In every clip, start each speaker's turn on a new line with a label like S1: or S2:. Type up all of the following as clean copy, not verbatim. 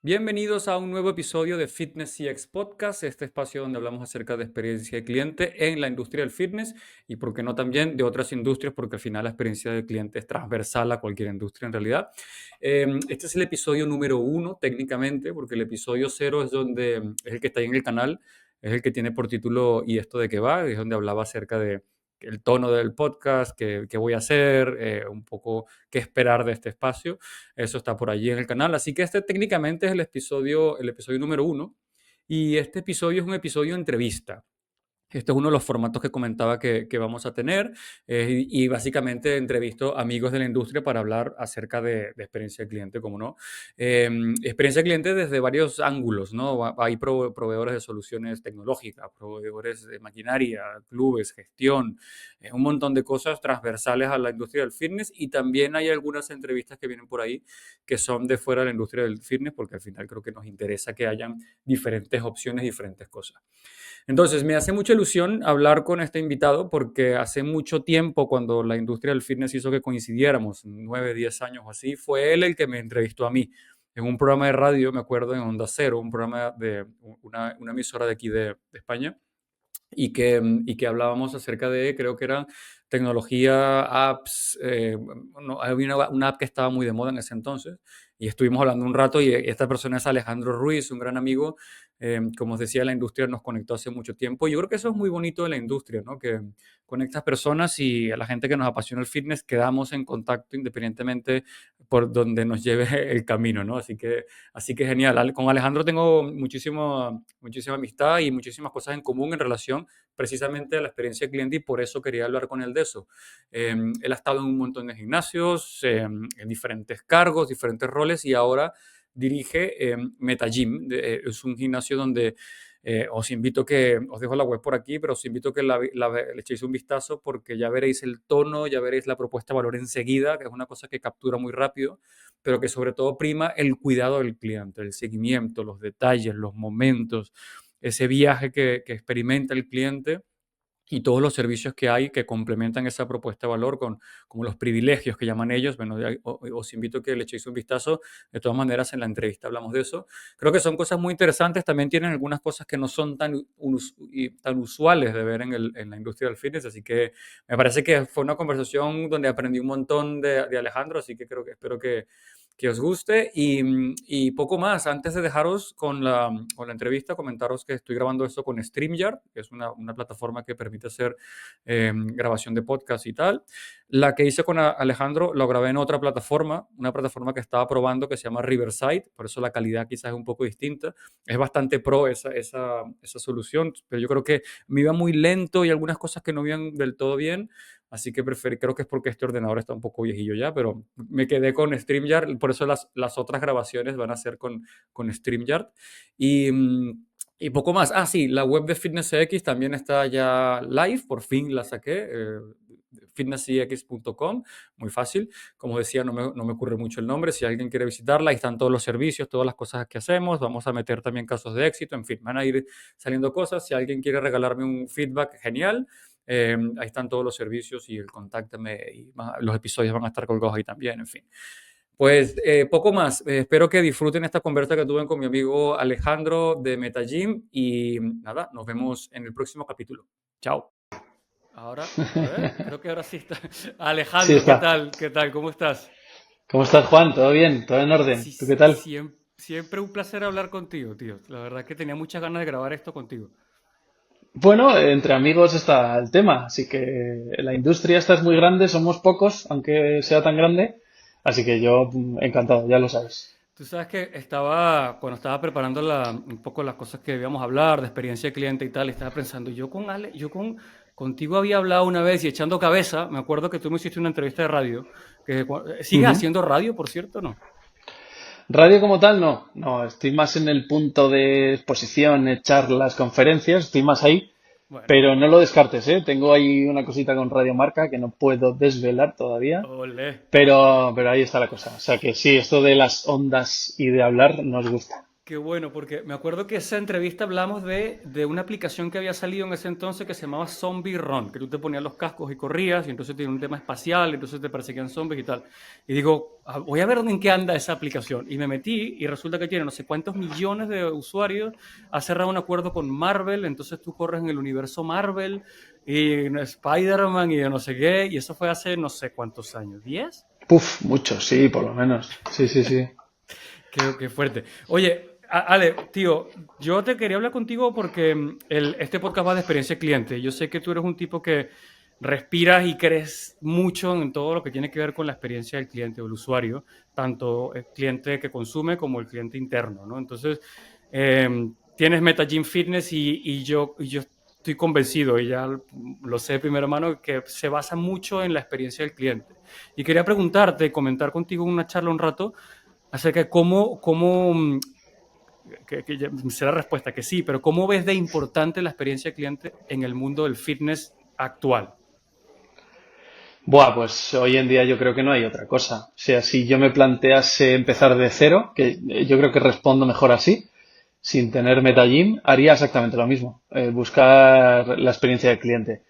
S1: Bienvenidos a un nuevo episodio de Fitness CX Podcast, este espacio donde hablamos acerca de experiencia de cliente en la industria del fitness y, por qué no, también de otras industrias, porque al final la experiencia del cliente es transversal a cualquier industria en realidad. Este es el episodio número 1 técnicamente, porque el episodio 0 es es el que está ahí en el canal, es el que tiene por título "¿Y esto de qué va?", es donde hablaba acerca de el tono del podcast, qué voy a hacer, un poco qué esperar de este espacio. Eso está por allí en el canal. Así que este técnicamente es el episodio número 1. Y este episodio es un episodio de entrevista. Este es uno de los formatos que comentaba que vamos a tener y básicamente entrevisto amigos de la industria para hablar acerca de experiencia de cliente, como no. Experiencia de cliente desde varios ángulos, ¿no? Hay proveedores de soluciones tecnológicas, proveedores de maquinaria, clubes, gestión, un montón de cosas transversales a la industria del fitness, y también hay algunas entrevistas que vienen por ahí que son de fuera de la industria del fitness, porque al final creo que nos interesa que hayan diferentes opciones, diferentes cosas. Entonces, me hace mucha ilusión hablar con este invitado porque hace mucho tiempo, cuando la industria del fitness hizo que coincidiéramos, 9, 10 años o así, fue él el que me entrevistó a mí en un programa de radio, me acuerdo, en Onda Cero, un programa de una emisora de aquí de España, y que hablábamos acerca de, creo que eran tecnología, apps, no, había una app que estaba muy de moda en ese entonces, y estuvimos hablando un rato, y esta persona es Alejandro Ruiz, un gran amigo. Como os decía, la industria nos conectó hace mucho tiempo, y yo creo que eso es muy bonito de la industria, ¿no? Que conectas personas, y a la gente que nos apasiona el fitness quedamos en contacto independientemente por donde nos lleve el camino, ¿no? Así que genial. Con Alejandro tengo muchísima amistad y muchísimas cosas en común en relación precisamente a la experiencia del cliente, y por eso quería hablar con él de eso. Él ha estado en un montón de gimnasios, en diferentes cargos, diferentes roles, y ahora dirige MetaGym. Es un gimnasio donde os dejo la web por aquí, pero os invito a que le echéis un vistazo, porque ya veréis el tono, ya veréis la propuesta de valor enseguida, que es una cosa que captura muy rápido, pero que sobre todo prima el cuidado del cliente, el seguimiento, los detalles, los momentos, ese viaje que experimenta el cliente, y todos los servicios que hay que complementan esa propuesta de valor, como los privilegios que llaman ellos. Bueno, os invito a que le echéis un vistazo. De todas maneras, en la entrevista hablamos de eso. Creo que son cosas muy interesantes. También tienen algunas cosas que no son tan usuales de ver en la industria del fitness. Así que me parece que fue una conversación donde aprendí un montón de Alejandro. Así que espero que os guste, y poco más. Antes de dejaros con la entrevista, comentaros que estoy grabando esto con StreamYard, que es una plataforma que permite hacer grabación de podcast y tal. La que hice con Alejandro lo grabé en otra plataforma, una plataforma que estaba probando, que se llama Riverside, por eso la calidad quizás es un poco distinta. Es bastante pro esa solución, pero yo creo que me iba muy lento y algunas cosas que no iban del todo bien. Así que creo que es porque este ordenador está un poco viejillo ya, pero me quedé con StreamYard. Por eso las otras grabaciones van a ser con StreamYard. Y poco más. Ah, sí, la web de FitnessCX también está ya live, por fin la saqué. fitnesscx.com, muy fácil. Como decía, no me ocurre mucho el nombre. Si alguien quiere visitarla, ahí están todos los servicios, todas las cosas que hacemos. Vamos a meter también casos de éxito. En fin, van a ir saliendo cosas. Si alguien quiere regalarme un feedback, genial. Ahí están todos los servicios y el contáctame, y los episodios van a estar colgados ahí también, en fin. Pues poco más. Espero que disfruten esta conversa que tuve con mi amigo Alejandro de MetaGym, y nada, nos vemos en el próximo capítulo. Chao. Ahora, a ver, creo que ahora sí está.
S2: Sí
S1: Alejandro, ¿qué
S2: está.
S1: tal? ¿Qué tal? ¿Cómo estás?
S2: ¿Cómo estás, Juan? ¿Todo bien? ¿Todo en orden?
S1: Sí,
S2: ¿Tú qué tal?
S1: siempre un placer hablar contigo, tío. La verdad que tenía muchas ganas de grabar esto contigo.
S2: Bueno, entre amigos está el tema, así que la industria esta es muy grande, somos pocos, aunque sea tan grande, así que yo encantado, ya lo sabes.
S1: Tú sabes que cuando estaba preparando un poco las cosas que debíamos hablar, de experiencia de cliente y tal, estaba pensando, contigo había hablado una vez, y echando cabeza, me acuerdo que tú me hiciste una entrevista de radio, ¿sigues
S2: Ujú.
S1: haciendo radio, por cierto, no?
S2: Radio como tal, no, no, estoy más en el punto de exposición, charlas, conferencias, estoy más ahí,
S1: Bueno,
S2: pero no lo descartes, ¿eh? Tengo ahí una cosita con Radio Marca que no puedo desvelar todavía.
S1: olé.
S2: Pero ahí está la cosa. O sea que sí, esto de las ondas y de hablar nos gusta.
S1: Qué bueno, porque me acuerdo que esa entrevista hablamos de una aplicación que había salido en ese entonces que se llamaba Zombie Run, que tú te ponías los cascos y corrías, y entonces tiene un tema espacial, entonces te perseguían zombies y tal. Y digo, voy a ver en qué anda esa aplicación. Y me metí y resulta que tiene no sé cuántos millones de usuarios, ha cerrado un acuerdo con Marvel, entonces tú corres en el universo Marvel y en Spider-Man y de no sé qué, y eso fue hace no sé cuántos años, ¿10?
S2: Puf, mucho, sí, por lo menos. Sí, sí, sí.
S1: Qué fuerte. Oye, Ale, tío, yo te quería hablar contigo porque este podcast va de experiencia cliente. Yo sé que tú eres un tipo que respiras y crees mucho en todo lo que tiene que ver con la experiencia del cliente o el usuario, tanto el cliente que consume como el cliente interno, ¿no? Entonces, tienes MetaGym Fitness y yo estoy convencido, y ya lo sé de primera mano, que se basa mucho en la experiencia del cliente. Y quería preguntarte, comentar contigo en una charla un rato acerca de que ya será respuesta que sí, pero ¿cómo ves de importante la experiencia del cliente en el mundo del fitness actual?
S2: Buah, pues hoy en día yo creo que no hay otra cosa. O sea, si yo me plantease empezar de cero, que yo creo que respondo mejor así, sin tener MetaGym, haría exactamente lo mismo. Buscar la experiencia del cliente.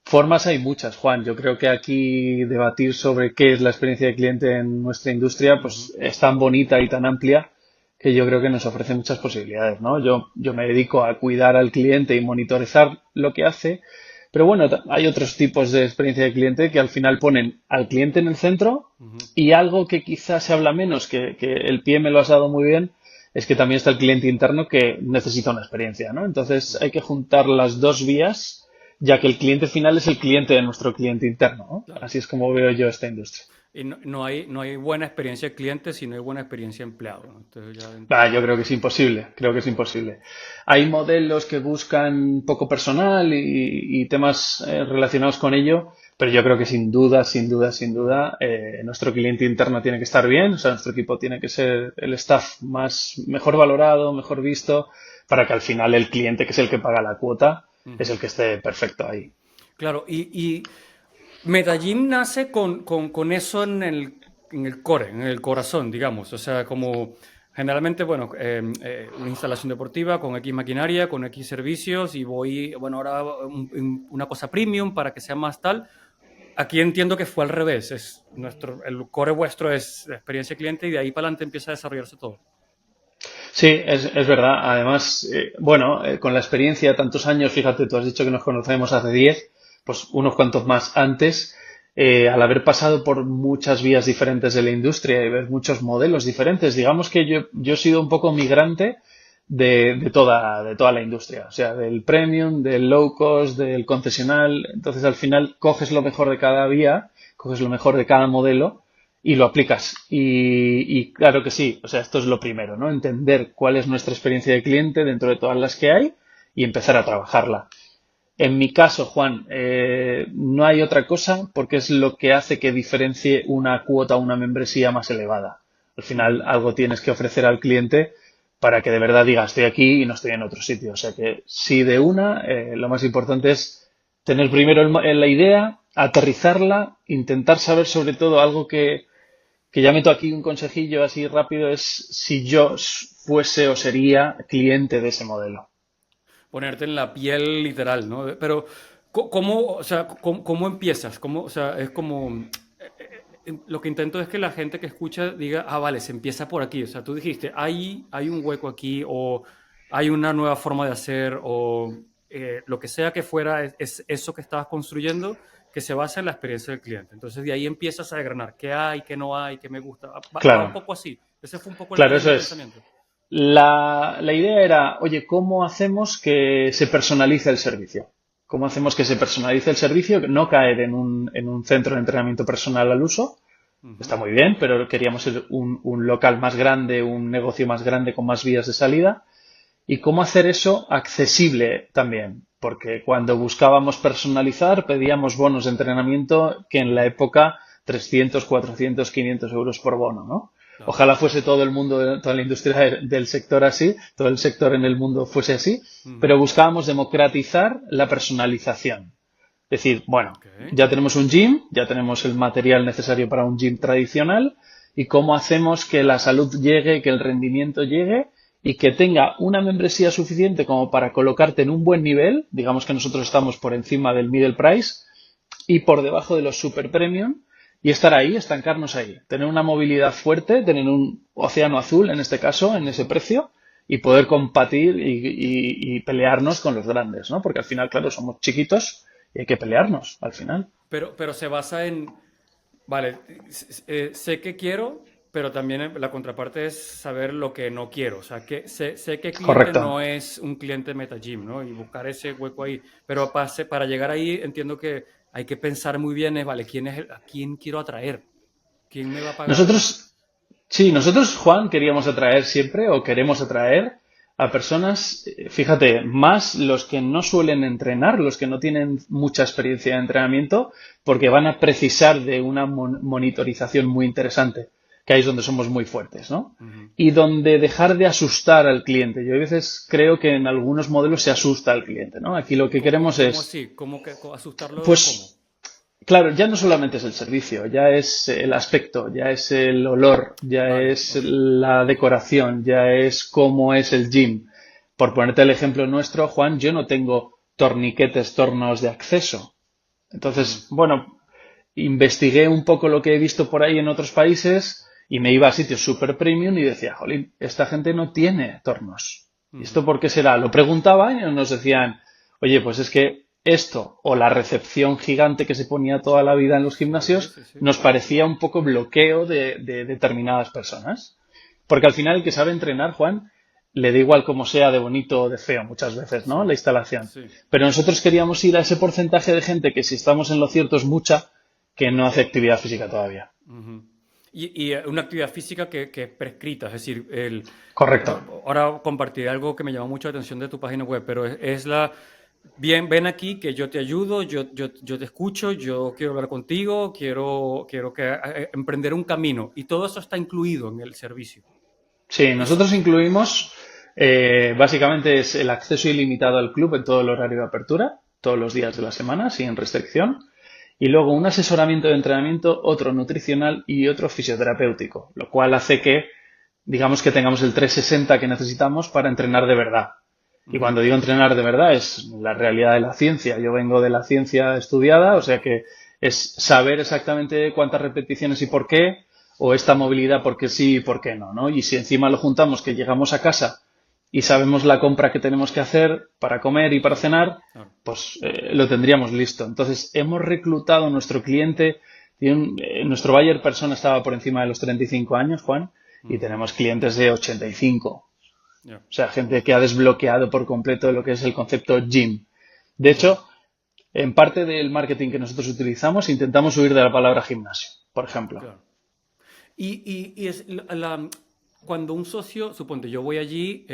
S2: Formas hay muchas, Juan. Yo creo que aquí debatir sobre qué es la experiencia del cliente en nuestra industria,
S1: Ujú.
S2: pues es tan bonita y tan amplia que yo creo que nos ofrece muchas posibilidades, ¿no? Yo me dedico a cuidar al cliente y monitorizar lo que hace, pero bueno, hay otros tipos de experiencia de cliente que al final ponen al cliente en el centro
S1: Ujú.
S2: y algo que quizás se habla menos, que el pie me lo has dado muy bien, es que también está el cliente interno que necesita una experiencia, ¿no? Entonces hay que juntar las dos vías, ya que el cliente final es el cliente de nuestro cliente interno, ¿no?
S1: Claro.
S2: Así es como veo yo esta industria.
S1: Y no hay buena experiencia de cliente si no hay buena experiencia de empleado, ¿no? Entonces ya de
S2: Yo
S1: entrada.
S2: creo que es imposible, creo que es imposible. Hay modelos que buscan poco personal y temas relacionados con ello, pero yo creo que sin duda, sin duda, sin
S1: Ujú.
S2: duda, nuestro cliente interno tiene que estar bien, o sea, nuestro equipo tiene que ser el staff más mejor valorado, mejor visto, para que al final el cliente, que es el que paga la cuota, es
S1: Ujú.
S2: el que esté perfecto ahí.
S1: Claro, y Medellín nace con eso en el core, en el corazón, digamos. O sea, como generalmente, bueno, una instalación deportiva con X maquinaria, con X servicios y voy, bueno, ahora una cosa premium para que sea más tal. Aquí entiendo que fue al revés. El core vuestro es la experiencia cliente y de ahí para adelante empieza a desarrollarse todo.
S2: Sí, es verdad. Además, bueno, con la experiencia de tantos años, fíjate, tú has dicho que nos conocemos hace 10, pues unos cuantos más antes, al haber pasado por muchas vías diferentes de la industria y ver muchos modelos diferentes, digamos que yo he sido un poco migrante de toda la industria, o sea, del premium, del low cost, del concesional. Entonces, al final, coges lo mejor de cada vía, coges lo mejor de cada modelo y lo aplicas. Y claro que sí, o sea, esto es lo primero, ¿no? Entender cuál es nuestra experiencia de cliente dentro de todas las que hay y empezar a trabajarla. En mi caso, Juan, no hay otra cosa porque es lo que hace que diferencie una cuota o una membresía más elevada. Al final,
S1: Ujú.
S2: algo tienes que ofrecer al cliente para que de verdad diga estoy aquí y no estoy en otro sitio. O sea que sí de una, lo más importante es tener primero la idea, aterrizarla, intentar saber sobre todo algo que ya meto aquí un consejillo así rápido, es si yo fuese o sería cliente de ese modelo.
S1: Ponerte en la piel literal, ¿no? Pero, ¿cómo, o sea, cómo empiezas? O sea, es como, lo que intento es que la gente que escucha diga, ah, vale, se empieza por aquí. O sea, tú dijiste, hay un hueco aquí, o hay una nueva forma de hacer, o lo que sea que fuera, es eso que estabas construyendo, que se basa en la experiencia del cliente. Entonces, de ahí empiezas a desgranar qué hay, qué no hay, qué me gusta. Va un
S2: Claro,
S1: poco así. Ese fue un poco el
S2: claro,
S1: tren
S2: eso
S1: de
S2: es.
S1: pensamiento.
S2: La idea era, oye, ¿cómo hacemos que se personalice el servicio? ¿Cómo hacemos que se personalice el servicio? No caer en un centro de entrenamiento personal al uso.
S1: Ujú.
S2: Está muy bien, pero queríamos ser un local más grande, un negocio más grande con más vías de salida. ¿Y cómo hacer eso accesible también? Porque cuando buscábamos personalizar, pedíamos bonos de entrenamiento que en la
S1: Ujú.
S2: época 300, 400, 500 euros por bono, ¿no?
S1: Claro.
S2: Ojalá fuese todo el mundo, toda la industria del sector así, todo el sector en el mundo fuese así, pero
S1: Ujú.
S2: buscábamos democratizar la personalización. Decir, bueno,
S1: Ok.
S2: ya tenemos un gym, ya tenemos el material necesario para un gym tradicional, y cómo hacemos que la salud llegue, que el rendimiento llegue, y que tenga una membresía suficiente como para colocarte en un buen nivel, digamos que nosotros estamos por encima del middle price y por debajo de los super premium, y estar ahí, estancarnos ahí, tener una movilidad fuerte, tener un océano azul en este caso, en ese precio, y poder competir y pelearnos con los grandes, ¿no? Porque al final, claro, somos chiquitos y hay que pelearnos al final.
S1: Pero se basa en, vale, sé que quiero, pero también la contraparte es saber lo que no quiero. O sea, que sé que cliente
S2: Correcto.
S1: no es un cliente MetaGym, ¿no? Y buscar ese hueco ahí. Pero para llegar ahí entiendo que hay que pensar muy bien, vale, ¿a quién quiero atraer? ¿Quién me va a pagar?
S2: Nosotros, sí, nosotros, Juan, queríamos atraer siempre o queremos atraer a personas, fíjate, más los que no suelen entrenar, los que no tienen mucha experiencia de entrenamiento, porque van a precisar de una monitorización muy interesante, que ahí es donde somos muy fuertes, ¿no?
S1: Ujú.
S2: Y donde dejar de asustar al cliente. Yo a veces creo que en algunos modelos se asusta al cliente, ¿no? Aquí lo que queremos
S1: ¿Cómo
S2: es,
S1: así? ¿Cómo que asustarlo de cómo?
S2: pues, claro, ya no solamente es el servicio, ya es el aspecto, ya es el olor, ya
S1: Vale,
S2: es
S1: ok.
S2: la decoración, ya es cómo es el gym. Por ponerte el ejemplo nuestro, Juan, yo no tengo torniquetes, tornos de acceso.
S1: Ujú.
S2: Entonces, bueno, investigué un poco lo que he visto por ahí en otros países y me iba a sitios super premium y decía, jolín, esta gente no tiene tornos. ¿Y
S1: Ujú.
S2: esto por qué será? Lo preguntaba y nos decían, oye, pues es que esto o la recepción gigante que se ponía toda la vida en los
S1: Sí,
S2: gimnasios
S1: sí, sí.
S2: nos parecía un poco bloqueo de determinadas personas. Porque al final el que sabe entrenar, Juan, le da igual cómo sea de bonito o de feo muchas veces, ¿no?
S1: Sí,
S2: La instalación.
S1: sí.
S2: Pero nosotros queríamos ir a ese porcentaje de gente que si estamos en lo cierto es mucha, que no hace actividad física todavía.
S1: Ujú. Y una actividad física que es prescrita, es decir,
S2: Correcto.
S1: ahora compartiré algo que me llamó mucho la atención de tu página web, pero es bien, ven aquí que yo te ayudo, yo te escucho, yo quiero hablar contigo, quiero emprender un camino y todo eso está incluido en el servicio.
S2: Sí,
S1: Eso,
S2: nosotros incluimos, básicamente es el acceso ilimitado al club en todo el horario de apertura, todos los días de la semana, sin restricción. Y luego un asesoramiento de entrenamiento, otro nutricional y otro fisioterapéutico, lo cual hace que, digamos que tengamos el 360 que necesitamos para entrenar de verdad. Y
S1: ujú,
S2: cuando digo entrenar de verdad es la realidad de la ciencia. Yo vengo de la ciencia estudiada, o sea que es saber exactamente cuántas repeticiones y por qué, o esta movilidad por qué sí y por qué no, ¿no? Y si encima lo juntamos que llegamos a casa y sabemos la compra que tenemos que hacer para comer y para cenar,
S1: claro,
S2: pues lo tendríamos listo. Entonces hemos reclutado a nuestro cliente, nuestro buyer persona estaba por encima de los 35 años, Juan, y
S1: ujú,
S2: tenemos clientes de 85.
S1: ya,
S2: O sea, gente que ha desbloqueado por completo lo que es el concepto gym. De
S1: ujú,
S2: hecho, en parte del marketing que nosotros utilizamos, intentamos huir de la palabra gimnasio, por ejemplo.
S1: claro. Y es cuando un socio, suponte, yo voy allí,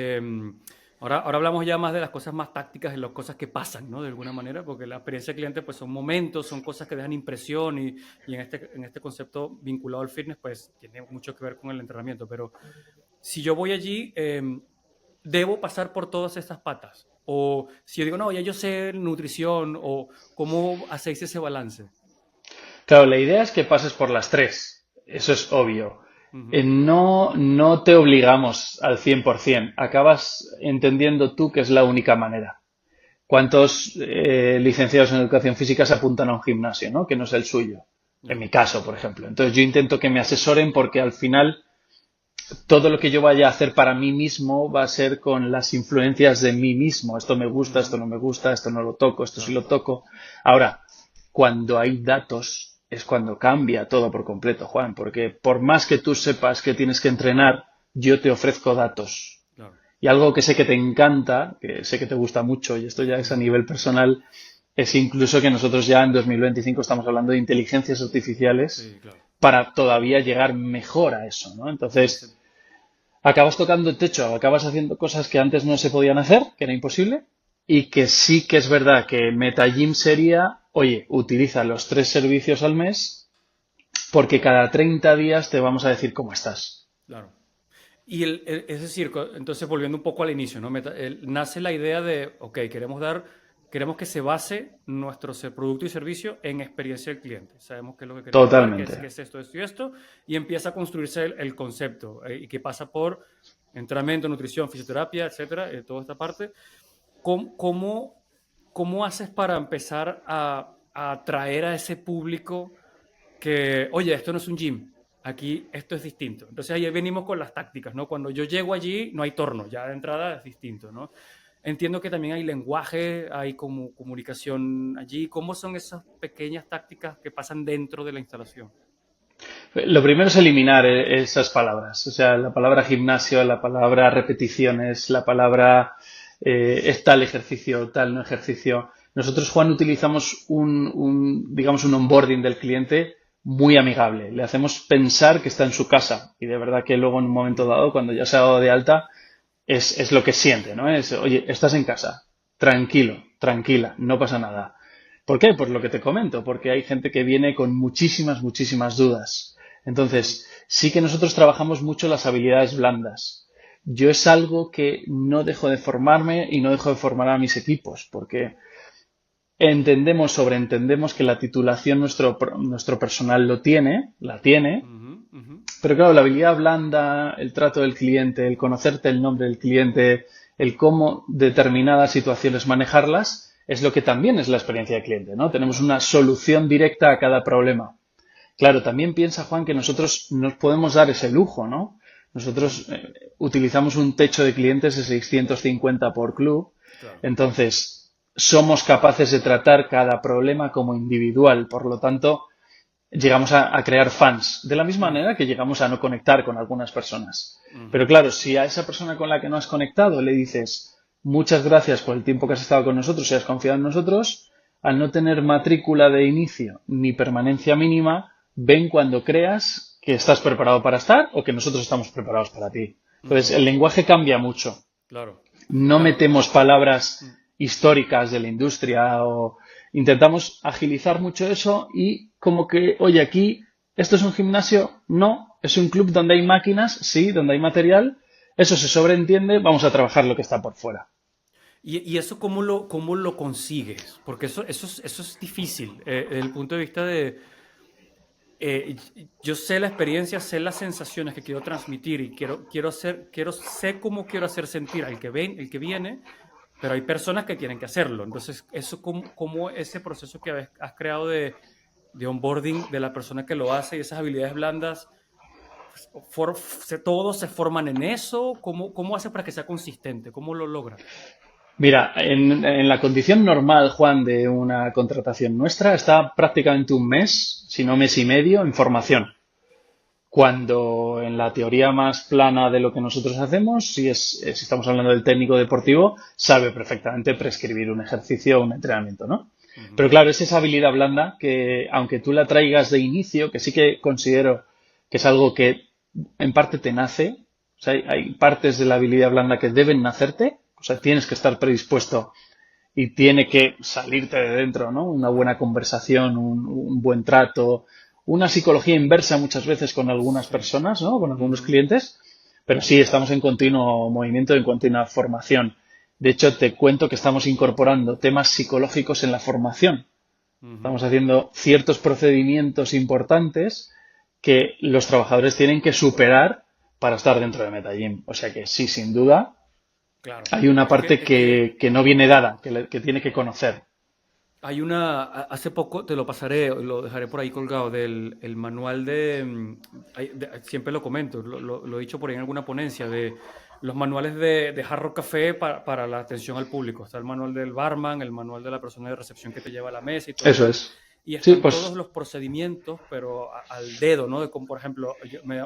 S1: ahora hablamos ya más de las cosas más tácticas, de las cosas que pasan, ¿no? De alguna manera, porque la experiencia del cliente, pues son momentos, son cosas que dejan impresión y en este concepto vinculado al fitness, pues tiene mucho que ver con el entrenamiento. Pero si yo voy allí, debo pasar por todas estas patas. O si yo digo, no, ya yo sé nutrición, o cómo hacéis ese balance.
S2: Claro, la idea es que pases por las tres. Eso es obvio.
S1: Ujú,
S2: No te obligamos al 100%. Acabas entendiendo tú que es la única manera. ¿Cuántos licenciados en educación física se apuntan a un gimnasio, ¿no? Que no es el suyo? En
S1: ya,
S2: mi caso, por ejemplo. Entonces yo intento que me asesoren porque al final todo lo que yo vaya a hacer para mí mismo va a ser con las influencias de mí mismo. Esto me gusta, esto
S1: ujú,
S2: no me gusta, esto no lo toco, esto sí
S1: claro,
S2: lo toco. Ahora, cuando hay datos es cuando cambia todo por completo, Juan, porque por más que tú sepas que tienes que entrenar, yo te ofrezco datos.
S1: claro.
S2: Y algo que sé que te encanta, que sé que te gusta mucho, y esto ya es a nivel personal, es incluso que nosotros ya en 2025 estamos hablando de inteligencias artificiales
S1: Sí, claro.
S2: para todavía llegar mejor a eso, ¿no?
S1: Ese,
S2: Entonces, acabas tocando el techo, acabas haciendo cosas que antes no se podían hacer, que era imposible, y que sí que es verdad que MetaGym sería, oye, utiliza los tres servicios al mes porque cada 30 días te vamos a decir cómo estás.
S1: claro. Y es decir, entonces volviendo un poco al inicio, ¿no? Nace la idea de, ok, queremos que se base nuestro producto y servicio en experiencia del cliente. Sabemos qué es lo que queremos dar,
S2: Totalmente.
S1: qué es esto y esto, y empieza a construirse el concepto, y que pasa por entrenamiento, nutrición, fisioterapia, etcétera, toda esta parte. ¿Cómo haces para empezar a atraer a ese público que, oye, esto no es un gym, aquí esto es distinto? Entonces ahí venimos con las tácticas, ¿no? Cuando yo llego allí no hay torno, ya de entrada es distinto, ¿no? Entiendo que también hay lenguaje, hay como comunicación allí. ¿Cómo son esas pequeñas tácticas que pasan dentro de la instalación?
S2: Lo primero es eliminar esas palabras, o sea, la palabra gimnasio, la palabra repeticiones, la palabra es tal ejercicio, tal no ejercicio. Nosotros, Juan, utilizamos digamos, un onboarding del cliente muy amigable. Le hacemos pensar que está en su casa y de verdad que luego en un momento dado, cuando ya se ha dado de alta, es lo que siente, ¿no? Es, oye, estás en casa, tranquilo, tranquila, no pasa nada. ¿Por qué? Pues lo que te comento, porque hay gente que viene con muchísimas, muchísimas dudas. Entonces, sí que nosotros trabajamos mucho las habilidades blandas. Yo es algo que no dejo de formarme y no dejo de formar a mis equipos, porque sobreentendemos que la titulación nuestro personal la tiene,
S1: Ujú, ujú.
S2: pero claro, la habilidad blanda, el trato del cliente, el conocerte el nombre del cliente, el cómo determinadas situaciones manejarlas, es lo que también es la experiencia de cliente, ¿no? Tenemos una solución directa a cada problema. Claro, también piensa, Juan, que nosotros nos podemos dar ese lujo, ¿no? Nosotros utilizamos un techo de clientes de 650 por club,
S1: Claro.
S2: entonces somos capaces de tratar cada problema como individual, por lo tanto, llegamos a crear fans, de la misma
S1: Mm,
S2: manera que llegamos a no conectar con algunas personas. Pero
S1: ujú.
S2: claro, si a esa persona con la que no has conectado le dices muchas gracias por el tiempo que has estado con nosotros y has confiado en nosotros, al no tener matrícula de inicio ni permanencia mínima, ven cuando creas que estás preparado para estar o que nosotros estamos preparados para ti. Entonces,
S1: Ujú.
S2: el lenguaje cambia mucho.
S1: Claro,
S2: No
S1: claro.
S2: metemos palabras
S1: Mm.
S2: históricas de la industria o intentamos agilizar mucho eso y como que, oye, aquí, ¿esto es un gimnasio? No, es un club donde hay máquinas, sí, donde hay material, eso se sobreentiende, vamos a trabajar lo que está por fuera.
S1: ¿Y eso cómo lo consigues? Porque eso es difícil, desde el punto de vista de, yo sé la experiencia, sé las sensaciones que quiero transmitir y sé cómo quiero hacer sentir al que ven, el que viene, pero hay personas que tienen que hacerlo. Entonces, eso cómo ese proceso que has creado de onboarding de la persona que lo hace y esas habilidades blandas, todos se forman en eso. ¿Cómo hace para que sea consistente? ¿Cómo lo logra?
S2: Mira, en la condición normal, Juan, de una contratación nuestra, está prácticamente un mes, si no mes y medio, en formación. Cuando en la teoría más plana de lo que nosotros hacemos, si estamos hablando del técnico deportivo, sabe perfectamente prescribir un ejercicio o un entrenamiento, ¿no? Pero
S1: Ujú.
S2: claro, es esa habilidad blanda que, aunque tú la traigas de inicio, que sí que considero que es algo que en parte te nace, o sea, hay partes de la habilidad blanda que deben nacerte, o sea, tienes que estar predispuesto y tiene que salirte de dentro, ¿no? Una buena conversación, un buen trato, una psicología inversa muchas veces con algunas
S1: Sí.
S2: personas, ¿no? Con algunos
S1: Ujú,
S2: clientes, pero sí, estamos en continuo movimiento, en continua formación. De hecho, te cuento que estamos incorporando temas psicológicos en la formación.
S1: ujú.
S2: Estamos haciendo ciertos procedimientos importantes que los trabajadores tienen que superar para estar dentro de MetaGym. O sea que sí, sin duda,
S1: Claro.
S2: hay una
S1: Es que,
S2: parte
S1: es que
S2: que no viene dada, que tiene que conocer.
S1: hace poco te lo pasaré, lo dejaré por ahí colgado, del el manual de, siempre lo comento, lo he dicho por ahí en alguna ponencia, de los manuales de Jarro Café para la atención al público. Está el manual del barman, el manual de la persona de recepción que te lleva a la mesa y todo
S2: Eso
S1: esto.
S2: es.
S1: Y
S2: Sí,
S1: están todos
S2: pues
S1: los procedimientos, pero al dedo, ¿no? De como, por ejemplo,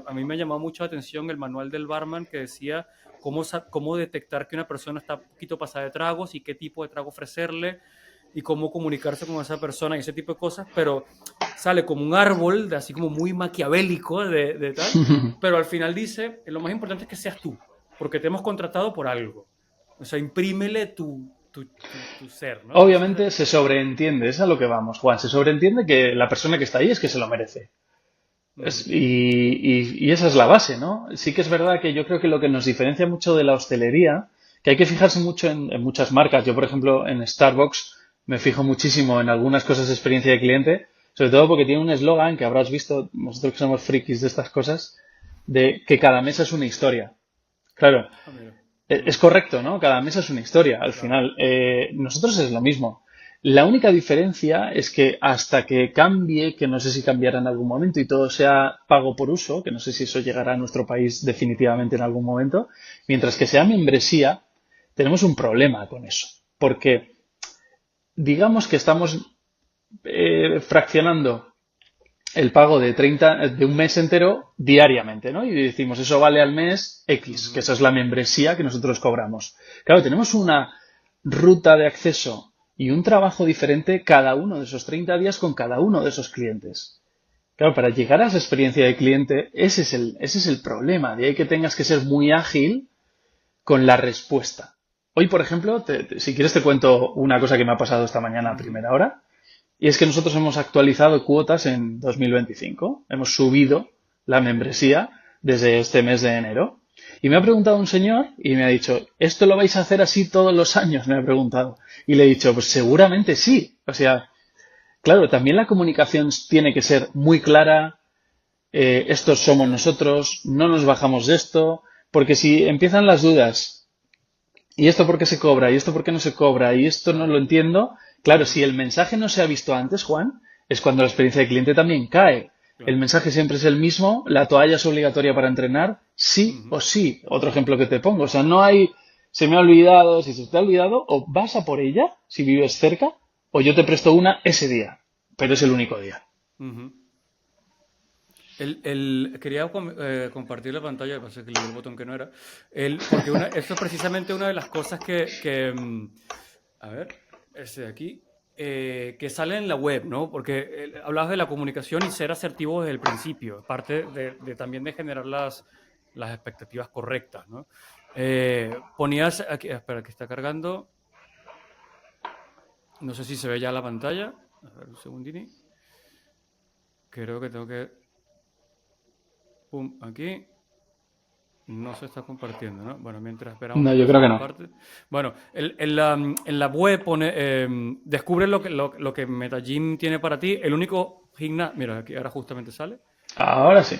S1: a mí me llamó mucho la atención el manual del barman que decía cómo detectar que una persona está un poquito pasada de tragos y qué tipo de trago ofrecerle y cómo comunicarse con esa persona y ese tipo de cosas, pero sale como un árbol, de así como muy maquiavélico de tal, pero al final dice, lo más importante es que seas tú, porque te hemos contratado por algo. O sea, imprímele tu ser, ¿no? Entonces,
S2: obviamente se sobreentiende, es a lo que vamos, Juan. Se sobreentiende que la persona que está ahí es que se lo merece.
S1: ujú,
S2: Y esa es la base, ¿no? Sí que es verdad que yo creo que lo que nos diferencia mucho de la hostelería, que hay que fijarse mucho en muchas marcas. Yo, por ejemplo, en Starbucks me fijo muchísimo en algunas cosas de experiencia de cliente, sobre todo porque tiene un eslogan que habrás visto, nosotros que somos frikis de estas cosas, de que cada mesa es una historia. Claro,
S1: Ah, mira.
S2: es
S1: Ujú,
S2: correcto, ¿no? Cada mesa es una historia, al
S1: claro.
S2: final. Nosotros es lo mismo. La única diferencia es que hasta que cambie, que no sé si cambiará en algún momento y todo sea pago por uso, que no sé si eso llegará a nuestro país definitivamente en algún momento, mientras que sea membresía, tenemos un problema con eso. Porque digamos que estamos fraccionando el pago de 30 de un mes entero diariamente, ¿no? Y decimos, eso vale al mes X, que
S1: Ujú,
S2: esa es la membresía que nosotros cobramos. Claro, tenemos una ruta de acceso y un trabajo diferente cada uno de esos 30 días con cada uno de esos clientes. Claro, para llegar a esa experiencia de cliente, ese es el problema, de ahí que tengas que ser muy ágil con la respuesta. Hoy, por ejemplo, si quieres te cuento una cosa que me ha pasado esta mañana a
S1: ujú.
S2: primera hora. Y es que nosotros hemos actualizado cuotas en 2025. Hemos subido la membresía desde este mes de enero. Y me ha preguntado un señor y me ha dicho, ¿esto lo vais a hacer así todos los años? Me ha preguntado. Y le he dicho, pues seguramente sí. O sea, claro, también la comunicación tiene que ser muy clara. Estos somos
S1: Ya.
S2: nosotros, no nos bajamos de esto. Porque si empiezan las dudas, ¿y esto por qué se cobra? ¿Y esto por qué no se cobra? ¿Y esto no lo
S1: Claro.
S2: entiendo? Claro,
S1: Ujú,
S2: si el mensaje no se ha visto antes, Juan, es cuando la experiencia de cliente también cae. El
S1: claro.
S2: mensaje siempre es el mismo, la toalla es obligatoria para entrenar, sí
S1: Ujú,
S2: o sí. Otro ejemplo que te pongo, o sea, no hay, se me ha olvidado, si se te ha olvidado, o vas a por ella, si vives cerca, o yo te presto una ese día, pero es el único día.
S1: ujú. Quería compartir la pantalla, lo que pasa es que le di el botón que no era. Porque eso es precisamente una de las cosas a ver, ese de aquí, que sale en la web, ¿no? Porque hablabas de la comunicación y ser asertivo desde el principio, parte también de generar las expectativas correctas, ¿no? Ponías aquí, espera, que está cargando, no sé si se ve ya la pantalla, a ver, un segundini, creo que tengo que, pum, aquí. No se está compartiendo, ¿no? Bueno, mientras esperamos
S2: No, yo
S1: mientras se
S2: creo que no.
S1: comparte. Bueno, en la web pone, descubre lo que MetaGym tiene para ti. El único gimnasio, mira, aquí ahora justamente sale.
S2: Ahora sí.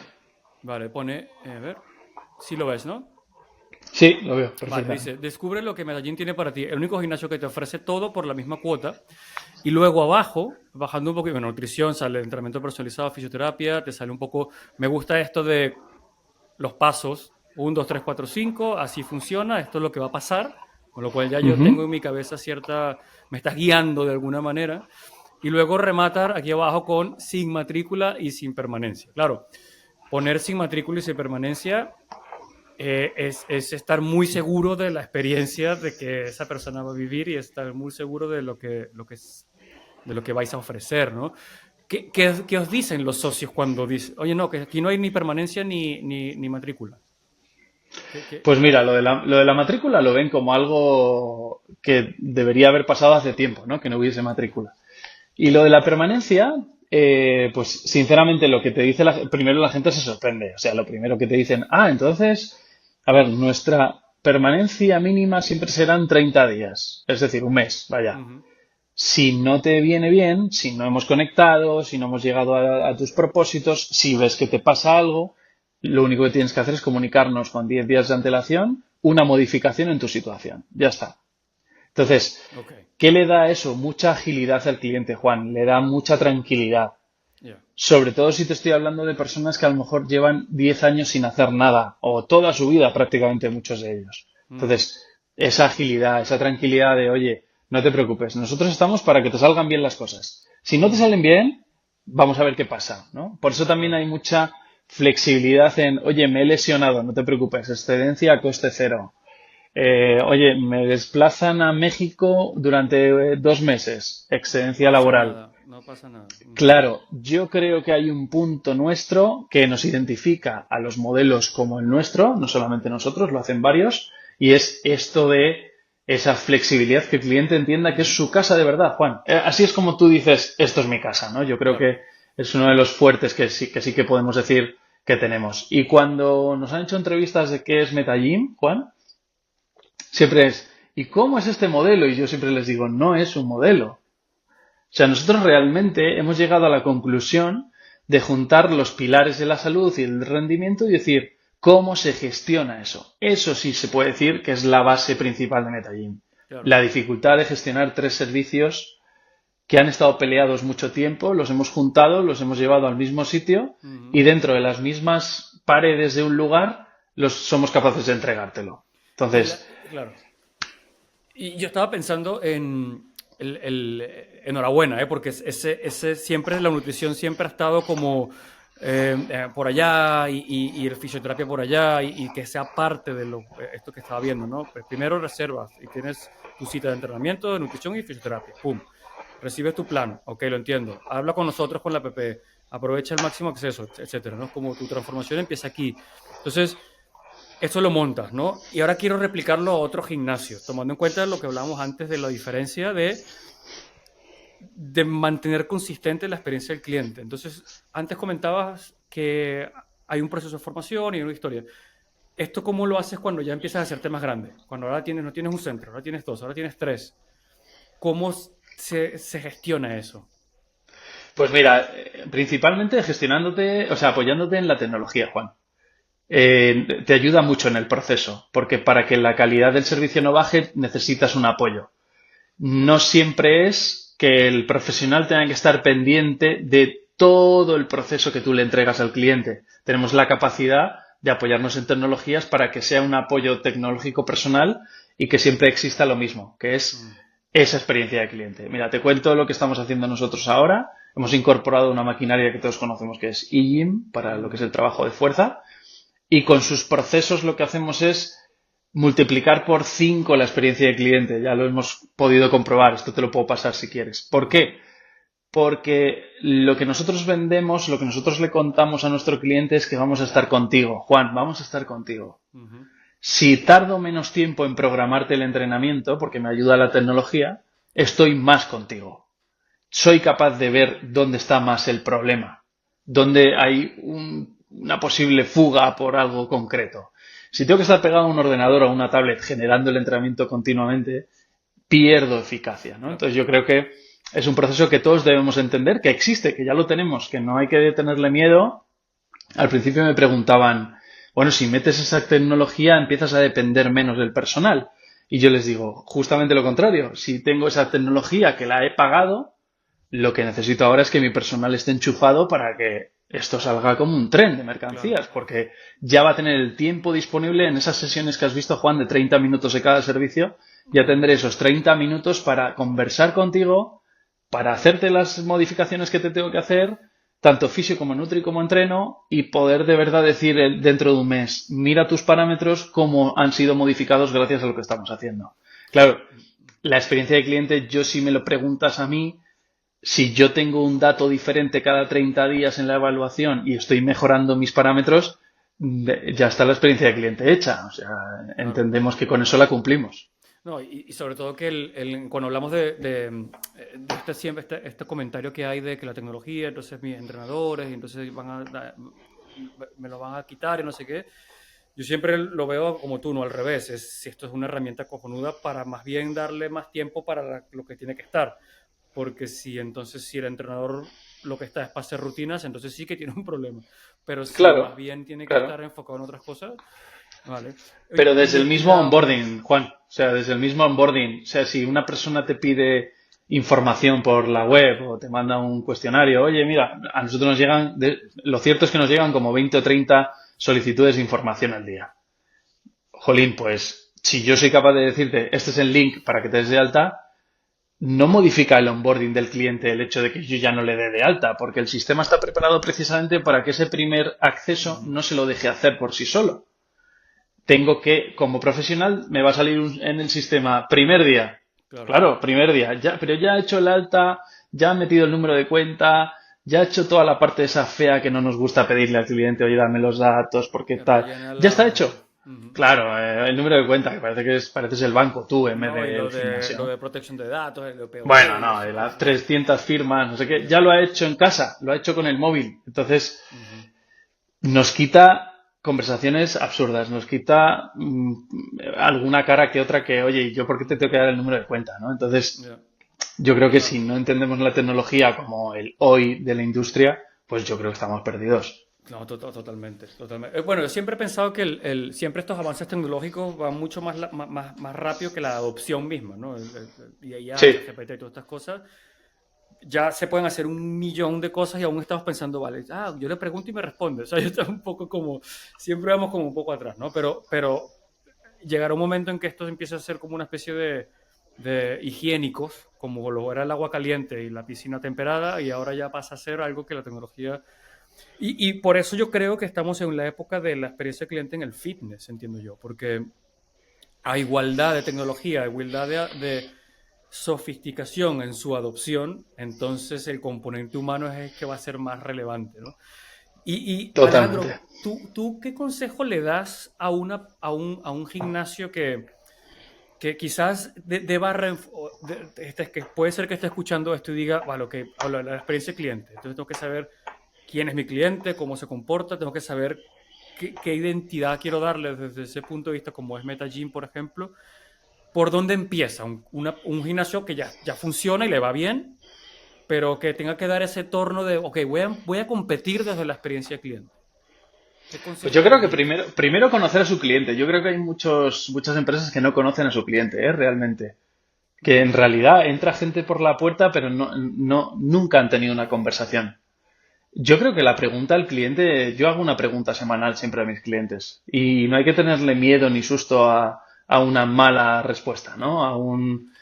S1: Vale, pone, a ver, si lo ves, ¿no?
S2: Sí, lo veo
S1: Vale,
S2: perfectamente.
S1: dice, descubre lo que Medellín tiene para ti. El único gimnasio que te ofrece todo por la misma cuota. Y luego abajo, bajando un poco, bueno, nutrición, sale entrenamiento personalizado, fisioterapia, te sale un poco, me gusta esto de los pasos, 1, 2, 3, 4, 5, así funciona, esto es lo que va a pasar, con lo cual ya yo tengo
S2: Ujú.
S1: en mi cabeza me estás guiando de alguna manera, y luego rematar aquí abajo con sin matrícula y sin permanencia. Claro, poner sin matrícula y sin permanencia es estar muy seguro de la experiencia de que esa persona va a vivir y estar muy seguro de de lo que vais a ofrecer, ¿no? ¿Qué os dicen los socios cuando dicen, oye, no, que aquí no hay ni permanencia ni matrícula?
S2: Pues mira, lo de la matrícula lo ven como algo que debería haber pasado hace tiempo, ¿no? Que no hubiese matrícula. Y lo de la permanencia, pues sinceramente lo que te dice primero la gente se sorprende. O sea, lo primero que te dicen, entonces, a ver, nuestra permanencia mínima siempre serán 30 días, es decir, un mes, vaya.
S1: Ujú,
S2: Si no te viene bien, si no hemos conectado, si no hemos llegado a tus propósitos, si ves que te pasa algo, lo único que tienes que hacer es comunicarnos con 10 días de antelación una modificación en tu situación. Ya está. Entonces,
S1: ok,
S2: ¿qué le da eso? Mucha agilidad al cliente, Juan. Le da mucha tranquilidad.
S1: ya.
S2: Sobre todo si te estoy hablando de personas que a lo mejor llevan 10 años sin hacer nada, o toda su vida prácticamente muchos de ellos.
S1: Ujú,
S2: Entonces, esa agilidad, esa tranquilidad de, oye, no te preocupes, nosotros estamos para que te salgan bien las cosas. Si no te
S1: ujú,
S2: salen bien, vamos a ver qué pasa, ¿no? Por eso también
S1: claro.
S2: hay mucha flexibilidad en, oye, me he lesionado, no te preocupes, excedencia a coste cero. Oye, me desplazan a México durante 2 meses,
S1: No
S2: excedencia
S1: pasa
S2: laboral.
S1: nada, no pasa nada. Ujú,
S2: Claro, yo creo que hay un punto nuestro que nos identifica a los modelos como el nuestro, no solamente nosotros, lo hacen varios, y es esto de esa flexibilidad que el cliente entienda que es
S1: ujú,
S2: su casa de verdad, Juan. Así es como tú dices, esto es mi casa, ¿no? Yo creo
S1: claro.
S2: que es uno de los fuertes que sí que podemos decir que tenemos. Y cuando nos han hecho entrevistas de qué es Metagym, Juan, siempre es, ¿y cómo es este modelo? Y yo siempre les digo, no es un modelo. O sea, nosotros realmente hemos llegado a la conclusión de juntar los pilares de la salud y el rendimiento y decir, ¿Cómo se gestiona eso? Eso sí se puede decir que es la base principal de MetaGym.
S1: Claro.
S2: La dificultad de gestionar tres servicios que han estado peleados mucho tiempo, los hemos juntado, los hemos llevado al mismo sitio
S1: Ujú.
S2: y dentro de las mismas paredes de un lugar los somos capaces de entregártelo.
S1: Y la-
S2: Entonces,
S1: claro. Y yo estaba pensando en enhorabuena, ¿eh? Porque ese siempre, la nutrición siempre ha estado como por allá y la fisioterapia por allá y que sea parte de esto que estaba viendo, ¿no? Pues primero reservas y tienes tu cita de entrenamiento, de nutrición y fisioterapia, ¡pum! Recibes tu plan, ok, lo entiendo. Habla con nosotros, con la PP, aprovecha el máximo acceso, etcétera, ¿no? Como tu transformación empieza aquí. Entonces, eso lo montas, ¿no? Y ahora quiero replicarlo a otro gimnasio, tomando en cuenta lo que hablábamos antes de la diferencia de mantener consistente la experiencia del cliente. Entonces, antes comentabas que hay un proceso de formación y una historia. ¿Esto cómo lo haces cuando ya empiezas a hacerte más grande? Cuando ahora no tienes un centro, ahora tienes dos, ahora tienes tres. ¿Cómo se gestiona eso?
S2: pues mira, principalmente gestionándote, o sea, apoyándote en la tecnología, Juan. Te ayuda mucho en el proceso, porque para que la calidad del servicio no baje necesitas un apoyo. No siempre es que el profesional tenga que estar pendiente de todo el proceso que tú le entregas al cliente. Tenemos la capacidad de apoyarnos en tecnologías para que sea un apoyo tecnológico personal y que siempre exista lo mismo, que es
S1: Mm,
S2: esa experiencia de cliente. Mira, te cuento lo que estamos haciendo nosotros ahora. Hemos incorporado una maquinaria que todos conocemos que es eGym para lo que es
S1: mm,
S2: el trabajo de fuerza y con sus procesos lo que hacemos es multiplicar por 5 la experiencia de cliente. Ya lo hemos podido comprobar. Esto te lo puedo pasar si quieres. ¿Por
S1: mm,
S2: qué? Porque lo que nosotros vendemos, lo que nosotros le contamos a nuestro cliente es que vamos a estar contigo. Juan, vamos a estar contigo.
S1: ujú,
S2: Si tardo menos tiempo en programarte el entrenamiento, porque me ayuda la tecnología, estoy más contigo. Soy capaz de ver dónde está más el problema, dónde hay una posible fuga por algo concreto. Si tengo que estar pegado a un ordenador o a una tablet generando el entrenamiento continuamente, pierdo eficacia, ¿no?
S1: claro,
S2: Entonces yo creo que es un proceso que todos debemos entender, que existe, que ya lo tenemos, que no hay que tenerle miedo. Al principio me preguntaban, bueno, si metes esa tecnología empiezas a depender menos del personal. Y yo les digo, justamente lo contrario, si tengo esa tecnología que la he pagado, lo que necesito ahora es que mi personal esté enchufado para que esto salga como un tren de
S1: claro.
S2: mercancías, porque ya va a tener el tiempo disponible en esas sesiones que has visto, Juan, de 30 minutos de cada servicio. Ya
S1: Ujú,
S2: tendré esos 30 minutos para conversar contigo, para
S1: claro,
S2: hacerte las modificaciones que te tengo que hacer, tanto fisio como nutri como entreno, y poder de verdad decir dentro de un mes, mira tus parámetros cómo han sido modificados gracias a lo que estamos haciendo. Claro, la experiencia de cliente, yo si me lo preguntas a mí, si yo tengo un dato diferente cada 30 días en la evaluación y estoy mejorando mis parámetros, ya está la experiencia de cliente hecha. O sea,
S1: claro.
S2: entendemos que con eso la cumplimos.
S1: No, y sobre todo que cuando hablamos de este comentario que hay de que la tecnología, entonces mis entrenadores, y entonces me lo van a quitar y no sé qué, yo siempre lo veo como tú, no al revés. Si esto es una herramienta cojonuda para más bien darle más tiempo para lo que tiene que estar. Porque si el entrenador lo que está es para hacer rutinas, entonces sí que tiene un problema. Pero si más
S2: Claro,
S1: bien tiene que
S2: claro.
S1: estar enfocado en otras cosas, vale.
S2: Pero
S1: Oye,
S2: desde el mismo onboarding, Juan, o sea, desde el mismo onboarding, o sea, si una persona te pide información por la web o te manda un cuestionario, oye, mira, a nosotros nos llegan, lo cierto es que nos llegan como 20 o 30 solicitudes de información al día. Jolín, pues si yo soy capaz de decirte, este es el link para que te des de alta, no modifica el onboarding del cliente el hecho de que yo ya no le dé de alta, porque el sistema está preparado precisamente para que ese primer acceso
S1: ujú,
S2: no se lo deje hacer por sí solo. Tengo que, como profesional, me va a salir en el sistema primer día.
S1: claro,
S2: Claro, primer día, ya, pero ya he hecho el alta, ya he metido el número de cuenta, ya he hecho toda la parte esa fea que no nos gusta pedirle al cliente, oye, dame los datos, porque tal.
S1: rellena
S2: Ya está
S1: la...
S2: hecho.
S1: Ujú.
S2: Claro, el número de cuenta, que parece que pareces el banco tú en vez
S1: No, y
S2: del
S1: lo
S2: gimnasio.
S1: de protección de datos, el de
S2: Bueno,
S1: POD y no
S2: no,
S1: sé
S2: de
S1: qué.
S2: las 300 firmas, no sé qué, ya lo ha hecho en casa, lo ha hecho con el móvil. Entonces,
S1: Ujú,
S2: nos quita conversaciones absurdas, nos quita alguna cara que otra que, oye, ¿y yo por qué te tengo que dar el número de cuenta? ¿No? Entonces,
S1: ya,
S2: yo creo que
S1: claro.
S2: si no entendemos la tecnología como el hoy de la industria, pues yo creo que estamos perdidos.
S1: No, totalmente, totalmente. Bueno, yo siempre he pensado que siempre estos avances tecnológicos van mucho más rápido que la adopción misma, ¿no? Y IA,
S2: Sí,
S1: ChatGPT y todas estas cosas, ya se pueden hacer un millón de cosas y aún estamos pensando, vale, yo le pregunto y me responde. O sea, yo estoy un poco como, siempre vamos como un poco atrás, ¿no? Pero llegará un momento en que esto empiece a ser como una especie de higiénicos, como lo era el agua caliente y la piscina temperada, y ahora ya pasa a ser algo que la tecnología y por eso yo creo que estamos en la época de la experiencia cliente en el fitness, entiendo yo, porque a igualdad de tecnología, a igualdad de sofisticación en su adopción, entonces el componente humano es el que va a ser más relevante, ¿no? Y Alejandro,
S2: totalmente.
S1: ¿tú qué consejo le das a un gimnasio que quizás deba, que puede ser que esté escuchando esto y diga, vale, que habla de la experiencia cliente, entonces tengo que saber quién es mi cliente, cómo se comporta, tengo que saber qué identidad quiero darle desde ese punto de vista, como es MetaGym, por ejemplo, por dónde empieza un gimnasio que ya funciona y le va bien, pero que tenga que dar ese torno de, ok, voy a competir desde la experiencia de cliente. ¿Qué
S2: Pues
S1: consejo
S2: yo
S1: le
S2: creo que
S1: darías?
S2: primero conocer a su cliente. Yo creo que hay muchas empresas que no conocen a su cliente, realmente. Que en
S1: Ujú,
S2: realidad entra gente por la puerta, pero nunca han tenido una conversación. Yo creo que la pregunta al cliente, yo hago una pregunta semanal siempre a mis clientes y no hay que tenerle miedo ni susto a una mala respuesta, ¿no?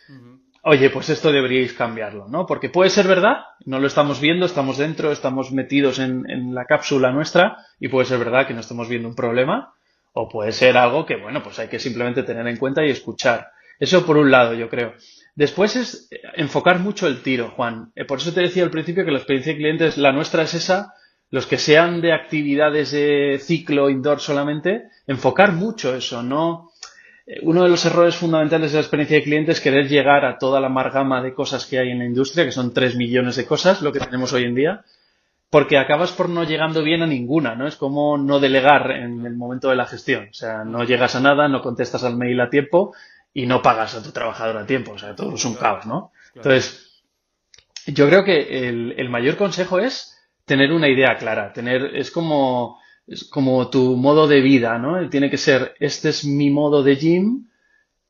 S1: ujú,
S2: Oye, pues esto deberíais cambiarlo, ¿no? Porque puede ser verdad, no lo estamos viendo, estamos dentro, estamos metidos en la cápsula nuestra y puede ser verdad que no estamos viendo un problema o puede ser algo que, bueno, pues hay que simplemente tener en cuenta y escuchar. Eso por un lado, yo creo. Después es enfocar mucho el tiro, Juan. Por eso te decía al principio que la experiencia de clientes, la nuestra es esa, los que sean de actividades de ciclo indoor solamente, enfocar mucho eso, no uno de los errores fundamentales de la experiencia de cliente es querer llegar a toda la amalgama de cosas que hay en la industria, que son 3 millones de cosas, lo que tenemos hoy en día, porque acabas por no llegando bien a ninguna, ¿no? Es como no delegar en el
S1: claro.
S2: momento de la gestión. O sea, no
S1: Ujú,
S2: llegas a nada, no contestas al mail a tiempo y no pagas a tu trabajador a tiempo. O sea, todo es un
S1: claro,
S2: caos, ¿no?
S1: claro.
S2: Entonces, yo creo que el mayor consejo es tener una idea clara, es como tu modo de vida, ¿no? Tiene que ser, este es mi modo de gym,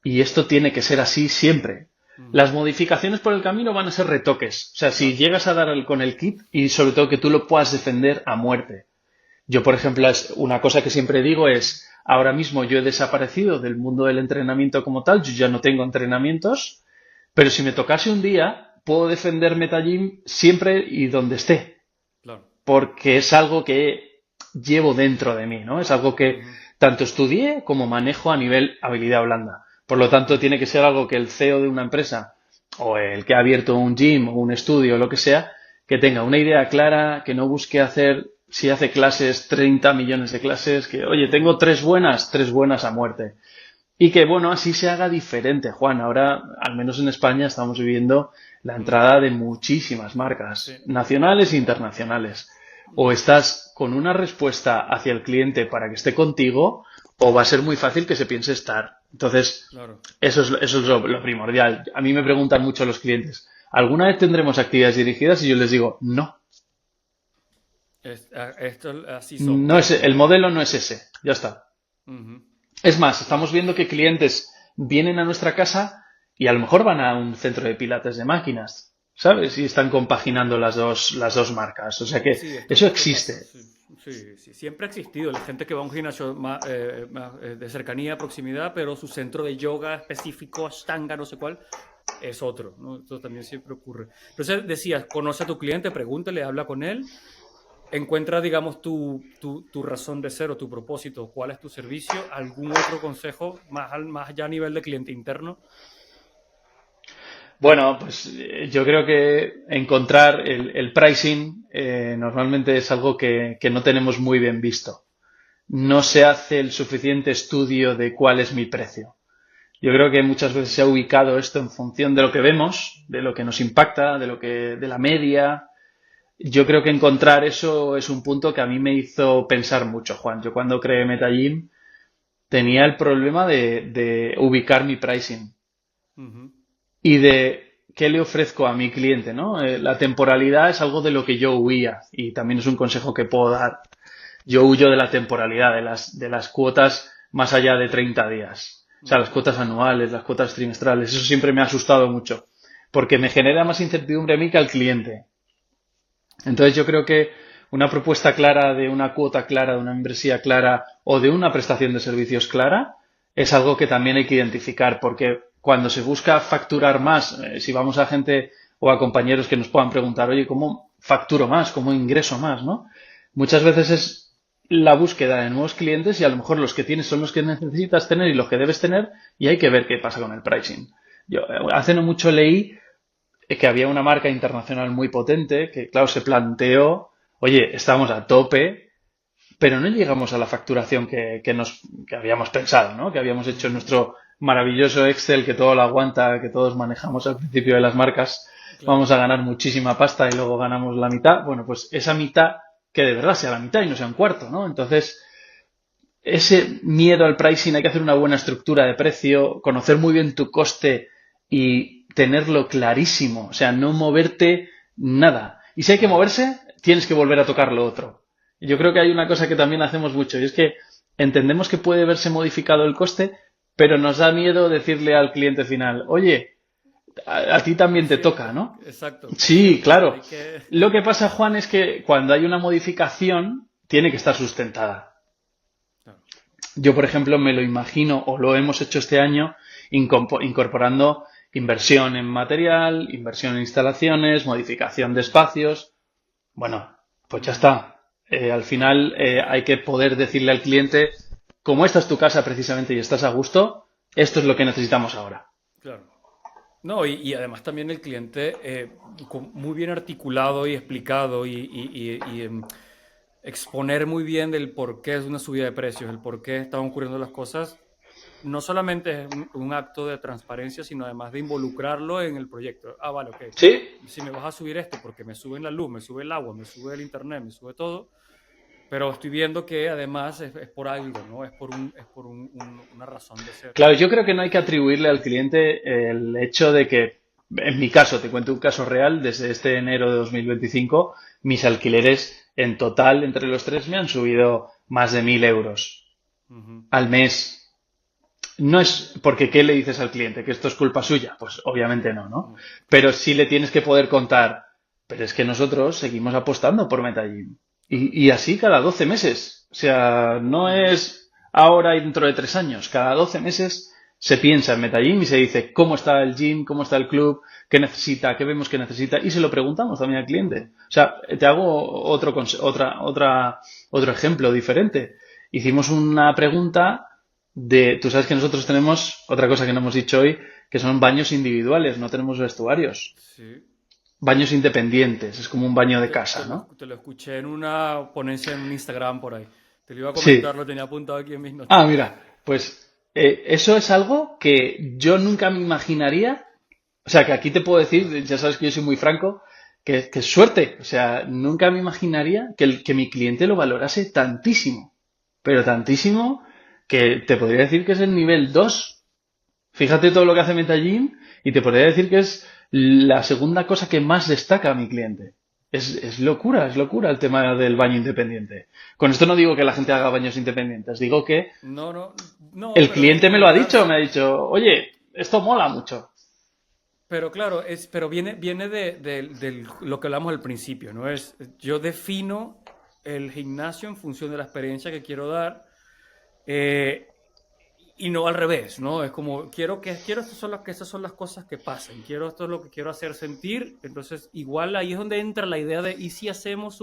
S2: y esto tiene que ser así siempre.
S1: Ujú,
S2: Las modificaciones por el camino van a ser retoques. O sea, si
S1: claro.
S2: llegas a dar con el kit y sobre todo que tú lo puedas defender a muerte. Yo, por ejemplo, es una cosa que siempre digo es, ahora mismo yo he desaparecido del mundo del entrenamiento como tal, yo ya no tengo entrenamientos, pero si me tocase un día, puedo defender Metagym siempre y donde esté,
S1: Claro.
S2: porque es algo que llevo dentro de mí, ¿no? Es algo que
S1: Ujú,
S2: tanto estudié como manejo a nivel habilidad blanda. Por lo tanto,
S1: ujú,
S2: tiene que ser algo que el CEO de una empresa o el que ha abierto un gym o un estudio o lo que sea, que tenga una idea clara, que no busque hacer, si hace clases, 30 millones de clases, que, oye, tengo
S1: ujú.
S2: tres buenas a muerte. Y que, bueno, así se haga diferente, Juan. Ahora, al menos en España, estamos viviendo la
S1: Mm,
S2: entrada de muchísimas marcas,
S1: sí.
S2: nacionales e internacionales. O
S1: Ujú,
S2: estás con una respuesta hacia el cliente para que esté contigo, o va a ser muy fácil que se piense estar. Entonces,
S1: claro.
S2: eso es lo primordial. A mí me preguntan mucho los clientes, ¿alguna vez tendremos actividades dirigidas? Y yo les digo, no.
S1: Esto así
S2: No
S1: somos.
S2: es, el modelo no es ese. Ya está.
S1: Ujú,
S2: Es más,
S1: claro.
S2: estamos viendo que clientes vienen a nuestra casa y a lo mejor van a un centro de pilates de máquinas, ¿sabes? Y están compaginando las dos marcas. O sea que
S1: Sí,
S2: eso
S1: esto pasa.
S2: existe.
S1: Sí, sí, sí. Siempre ha existido la gente que va a un gimnasio de cercanía, proximidad, pero su centro de yoga específico, Ashtanga, no sé cuál, es otro, ¿no? Esto también siempre ocurre. Entonces decías, conoce a tu cliente, pregúntale, habla con él, encuentra, digamos, tu razón de ser o tu propósito, cuál es tu servicio, algún otro consejo más allá a nivel de cliente interno.
S2: Bueno, pues yo creo que encontrar el pricing normalmente es algo que no tenemos muy bien visto. No se hace el suficiente estudio de cuál es mi precio. Yo creo que muchas veces se ha ubicado esto en función de lo que vemos, de lo que nos impacta, de la media. Yo creo que encontrar eso es un punto que a mí me hizo pensar mucho, Juan. Yo cuando creé MetaGym tenía el problema de ubicar mi pricing
S1: Ujú,
S2: y de qué le ofrezco a mi cliente, ¿no? La temporalidad es algo de lo que yo huía y también es un consejo que puedo dar. yo huyo de la temporalidad, de las cuotas más allá de 30 días. O sea, las cuotas anuales, las cuotas trimestrales, eso siempre me ha asustado mucho, porque me genera más incertidumbre a mí que al cliente. Entonces yo creo que una propuesta clara de una cuota clara, de una membresía clara o de una prestación de servicios clara es algo que también hay que identificar, porque cuando se busca facturar más, si vamos a gente o a compañeros que nos puedan preguntar, oye, ¿cómo facturo más? ¿Cómo ingreso más? ¿No? Muchas veces es la búsqueda de nuevos clientes y a lo mejor los que tienes son los que necesitas tener y los que debes tener y hay que ver qué pasa con el pricing. Yo hace no mucho leí que había una marca internacional muy potente que, claro, se planteó, oye, estamos a tope, pero no llegamos a la facturación que habíamos pensado, ¿no? Que habíamos hecho en nuestro maravilloso Excel que todo lo aguanta, que todos manejamos al principio de las marcas.
S1: Claro.
S2: Vamos a ganar muchísima pasta y luego ganamos la mitad. Bueno, pues esa mitad, que de verdad sea la mitad y no sea un cuarto, ¿no? Entonces, ese miedo al pricing, hay que hacer una buena estructura de precio, conocer muy bien tu coste y tenerlo clarísimo, o sea, no moverte nada. Y si hay que moverse, tienes que volver a tocar lo otro. Y yo creo que hay una cosa que también hacemos mucho y es que entendemos que puede verse modificado el coste, pero nos da miedo decirle al cliente final, oye, a ti
S1: No
S2: también
S1: es
S2: te toca,
S1: cierto,
S2: ¿no?
S1: exacto, es
S2: Sí,
S1: cierto.
S2: claro.
S1: Hay que...
S2: Lo que pasa, Juan, es que cuando hay una modificación, tiene que estar sustentada.
S1: Claro.
S2: Yo, por ejemplo, me lo imagino, o lo hemos hecho este año, incorporando inversión en material, inversión en instalaciones, modificación de espacios. Bueno, pues ya
S1: Ujú,
S2: está. Al final hay que poder decirle al cliente, como esta es tu casa precisamente y estás a gusto, esto es lo que necesitamos ahora.
S1: claro. No, y además también el cliente muy bien articulado y explicado y exponer muy bien del por qué es una subida de precios, el por qué están ocurriendo las cosas, no solamente es un acto de transparencia, sino además de involucrarlo en el proyecto. Ah, vale, ok.
S2: ¿Sí?
S1: Si me vas a subir esto porque me suben la luz, me sube el agua, me sube el internet, me sube todo, pero estoy viendo que además es por algo, ¿no? Es por una razón de ser.
S2: Claro, yo creo que no hay que atribuirle al cliente el hecho de que, en mi caso, te cuento un caso real, desde este enero de 2025, mis alquileres en total entre los tres me han subido más de 1.000 euros
S1: Ujú,
S2: al mes. No es porque ¿qué le dices al cliente? ¿Que esto es culpa suya? Pues obviamente no, ¿no?
S1: no,
S2: Pero sí le tienes que poder contar, pero es que nosotros seguimos apostando por Metagym.
S1: claro.
S2: Y así cada 12 meses. O sea, no
S1: Ujú,
S2: es ahora y dentro de 3 años. Cada 12 meses se piensa en Metagym y se dice cómo está el gym, cómo está el club, qué necesita, qué vemos que necesita y se lo preguntamos también al cliente. O sea, te hago otro ejemplo diferente. Hicimos una pregunta tú sabes que nosotros tenemos otra cosa que no hemos dicho hoy, que son baños individuales, no tenemos vestuarios.
S1: sí.
S2: Baños independientes, es como un baño de
S1: Te,
S2: casa, ¿no?
S1: te lo escuché en una ponencia en un Instagram por ahí. Te lo iba a comentar,
S2: Sí.
S1: lo tenía apuntado aquí en mis notas.
S2: Ah, mira, pues eso es algo que yo nunca me imaginaría. O sea, que aquí te puedo decir, ya sabes que yo soy muy franco, que es suerte. O sea, nunca me imaginaría que mi cliente lo valorase tantísimo. Pero tantísimo que te podría decir que es el nivel 2. Fíjate todo lo que hace Metagym y te podría decir que es la segunda cosa que más destaca a mi cliente. Es locura el tema del baño independiente. Con esto no digo que la gente haga baños independientes, digo que
S1: No, no, no,
S2: el
S1: pero es
S2: cliente me lo ha dicho, me
S1: involucrarse.
S2: ha dicho, oye, esto mola mucho.
S1: Pero claro, pero viene de lo que hablamos al principio, ¿no? Yo defino el gimnasio en función de la experiencia que quiero dar. eh, Y no al revés, ¿no? Es como, quiero esas son las cosas que pasan, quiero esto es lo que quiero hacer sentir, entonces igual ahí es donde entra la idea de, ¿y si hacemos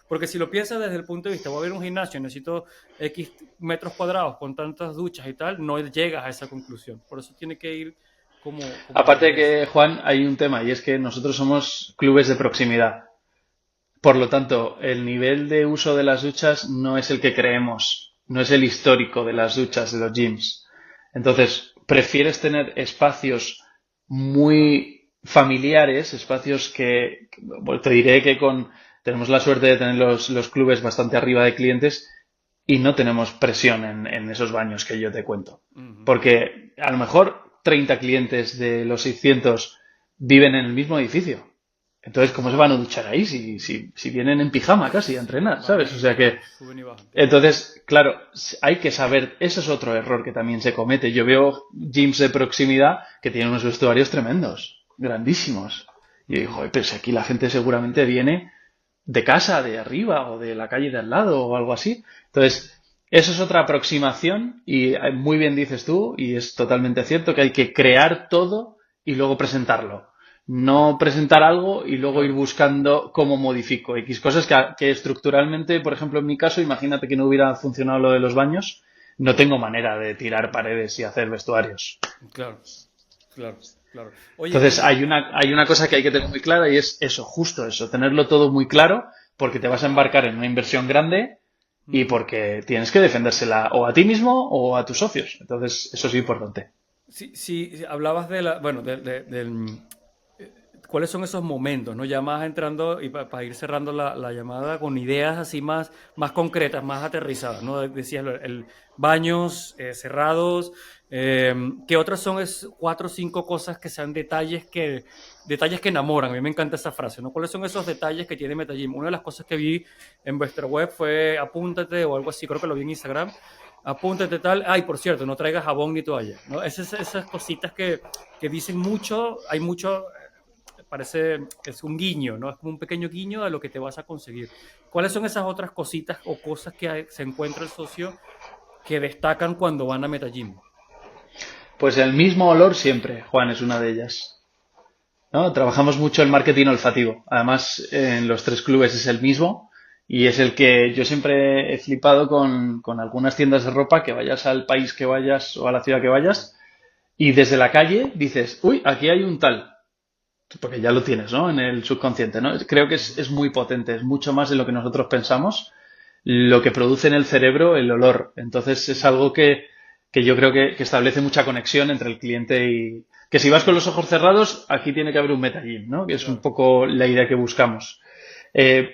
S1: porque si lo piensas desde el punto de vista, voy a ver un gimnasio, necesito X metros cuadrados con tantas duchas y tal, no llegas a esa conclusión, por eso tiene que ir como al
S2: Aparte de
S1: revés.
S2: que, Juan, hay un tema y es que nosotros somos clubes de proximidad. Por lo tanto, el nivel de uso de las duchas no es el que creemos, no es el histórico de las duchas de los gyms. Entonces, prefieres tener espacios muy familiares, espacios bueno, te diré que tenemos la suerte de tener los clubes bastante arriba de clientes y no tenemos presión en esos baños que yo te cuento.
S1: Ujú,
S2: Porque a lo mejor 30 clientes de los 600 viven en el mismo edificio Entonces, ¿cómo se van a duchar ahí si vienen en pijama casi a entrenar,
S1: Van
S2: ¿sabes? O sea que,
S1: suben y bajan.
S2: entonces, claro, hay que saber, ese es otro error que también se comete. Yo veo gyms de proximidad que tienen unos vestuarios tremendos, grandísimos. Y yo digo,
S1: Ujú.
S2: "Joder, pero si aquí la gente seguramente viene de casa, de arriba o de la calle de al lado o algo así. Entonces, eso es otra aproximación y muy bien dices tú, y es totalmente cierto que hay que crear todo y luego presentarlo. No presentar algo y luego ir
S1: Claro,
S2: buscando cómo modifico X cosas que estructuralmente, por ejemplo, en mi caso, imagínate que no hubiera funcionado lo de los baños, no tengo manera de tirar paredes y hacer vestuarios.
S1: claro, claro, claro. Oye,
S2: Entonces,
S1: y
S2: hay una cosa que hay que tener muy clara y es eso, justo eso, tenerlo todo muy claro porque te vas a embarcar en una inversión grande y
S1: ujú.
S2: porque tienes que defendérsela o a ti mismo o a tus socios. Entonces, eso es importante.
S1: Si hablabas de la, bueno, ¿cuáles son esos momentos, no? Ya más entrando y para ir cerrando la llamada con ideas así más concretas, más aterrizadas, ¿no? Decías baños cerrados. ¿Qué otras son cuatro o cinco cosas que sean detalles que enamoran? A mí me encanta esa frase, ¿no? ¿Cuáles son esos detalles que tiene Metagym? Una de las cosas que vi en vuestra web fue apúntate o algo así, creo que lo vi en Instagram. Apúntate tal, ay, por cierto, no traigas jabón ni toalla, ¿no? Esas cositas que dicen mucho, hay mucho, parece, es un guiño, ¿no? Es como un pequeño guiño a lo que te vas a conseguir. ¿Cuáles son esas otras cositas o cosas que se encuentra el socio que destacan cuando van a Metagym?
S2: Pues el mismo olor siempre, Juan, es una de ellas. ¿No? Trabajamos mucho el marketing olfativo. Además, en los tres clubes es el mismo y es el que yo siempre he flipado con algunas tiendas de ropa que vayas al país que vayas o a la ciudad que vayas y desde la calle dices, uy, aquí hay un tal, porque ya lo tienes, ¿no? En el subconsciente, ¿no? Creo que
S1: Ujú.
S2: es muy potente, es mucho más de lo que nosotros pensamos, lo que produce en el cerebro el olor. Entonces es
S1: Ujú.
S2: algo que yo creo que establece mucha conexión entre el cliente y... Que si vas con los ojos cerrados, aquí tiene que haber un metagym, ¿no? Que es un
S1: Claro.
S2: poco la idea que buscamos.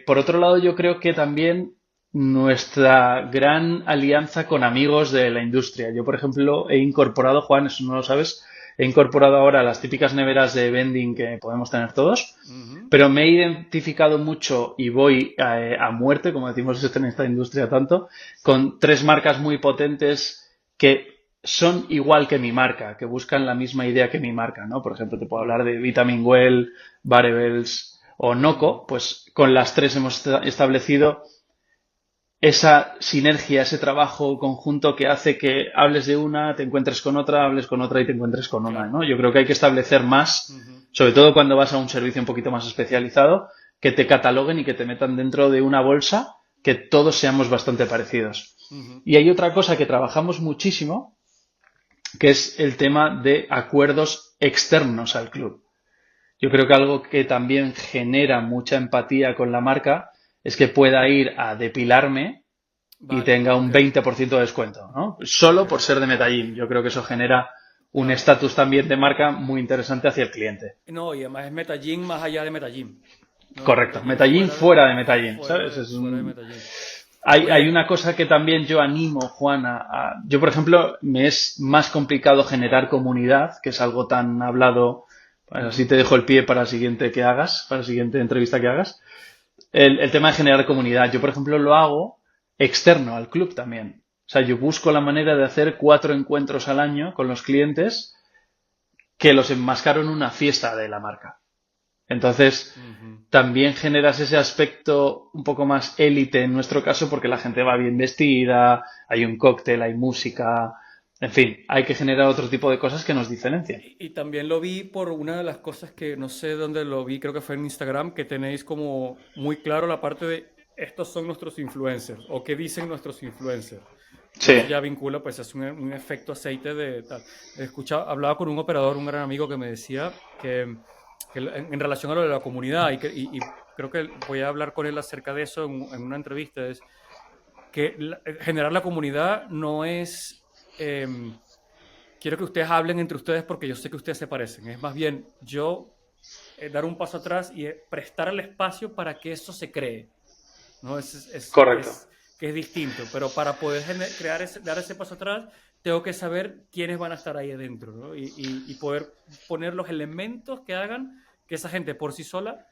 S2: Por otro lado, yo creo que también nuestra gran alianza con amigos de la industria. Yo, por ejemplo, he incorporado, Juan, eso no lo sabes, he incorporado ahora las típicas neveras de vending que podemos tener todos,
S1: Ujú.
S2: pero me he identificado mucho y voy a muerte, como decimos en esta industria tanto, con tres marcas muy potentes que son igual que mi marca, que buscan la misma idea que mi marca, ¿no? Por ejemplo, te puedo hablar
S1: Ujú.
S2: de Vitamin Well, Barebells o
S1: Ujú.
S2: Noco, pues con las tres hemos establecido esa sinergia, ese trabajo conjunto que hace que hables de una, te encuentres con otra, hables con otra y te encuentres con una,
S1: Claro.
S2: ¿no? Yo creo que hay que establecer más,
S1: Ujú.
S2: sobre todo cuando vas a un servicio un poquito más especializado, que te cataloguen y que te metan dentro de una bolsa, que todos seamos bastante parecidos.
S1: Ujú.
S2: Y hay otra cosa que trabajamos muchísimo, que es el tema de acuerdos externos al club. Yo creo que algo que también genera mucha empatía con la marca es que pueda ir a depilarme y
S1: Vale,
S2: tenga
S1: ok,
S2: un 20% de descuento, ¿no?
S1: ok,
S2: Solo por ser de Metallín. Yo creo que eso genera un
S1: claro.
S2: estatus también de marca muy interesante hacia el cliente.
S1: No, y además es Metagym más allá de Metagym. No, es
S2: Correcto.
S1: Metagym
S2: Metallín fuera de Metallín, ¿sabes?
S1: fuera de Metagym.
S2: Hay
S1: Oye,
S2: una cosa que también yo animo, Juan, yo, por ejemplo, me es más complicado generar comunidad, que es algo tan hablado, pues así
S1: ujú,
S2: te dejo el pie para el siguiente que hagas, para la siguiente entrevista que hagas. El tema de generar comunidad. Yo, por ejemplo, lo hago externo al club también. O sea, yo busco la manera de hacer 4 encuentros al año con los clientes que los enmascaro en una fiesta de la marca. Entonces,
S1: ujú.
S2: también generas ese aspecto un poco más élite en nuestro caso porque la gente va bien vestida, hay un cóctel, hay música, en fin, hay que generar otro tipo de cosas que nos diferencien.
S1: Y también lo vi por una de las cosas que no sé dónde lo vi, creo que fue en Instagram, que tenéis como muy claro la parte de estos son nuestros influencers o qué dicen nuestros influencers. Y
S2: Sí,
S1: eso ya vincula, pues es un efecto aceite de tal. Hablaba con un operador, un gran amigo que me decía que en relación a lo de la comunidad, y creo que voy a hablar con él acerca de eso en una entrevista, es que generar la comunidad no es... quiero que ustedes hablen entre ustedes porque yo sé que ustedes se parecen. Es más bien yo dar un paso atrás y prestar el espacio para que eso se cree, ¿no?
S2: correcto.
S1: Que es distinto, pero para poder dar ese paso atrás, tengo que saber quiénes van a estar ahí adentro, ¿no? Y poder poner los elementos que hagan que esa gente por sí sola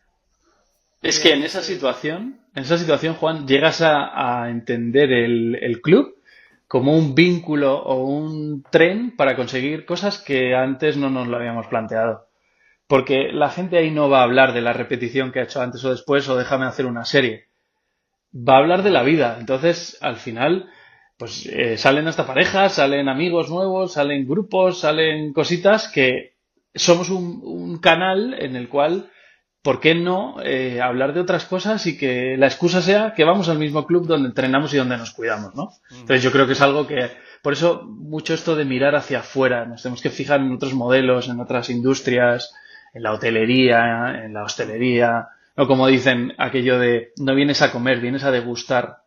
S2: Es
S1: que
S2: que
S1: ahí se...
S2: en esa situación, Juan, llegas a entender el club como un vínculo o un tren para conseguir cosas que antes no nos lo habíamos planteado. Porque la gente ahí no va a hablar de la repetición que ha hecho antes o después o déjame hacer una serie. Va a hablar de la
S1: Ujú,
S2: vida. Entonces, al final, pues salen hasta parejas, salen amigos nuevos, salen grupos, salen cositas que somos un canal en el cual ¿por qué no hablar de otras cosas y que la excusa sea que vamos al mismo club donde entrenamos y donde nos cuidamos, ¿no? Entonces
S1: ujú.
S2: yo creo que es algo que, por eso mucho esto de mirar hacia afuera, nos tenemos que fijar en otros modelos, en otras industrias, en la hotelería, en la
S1: Ujú,
S2: hostelería, o como dicen aquello de no vienes a comer, vienes a degustar.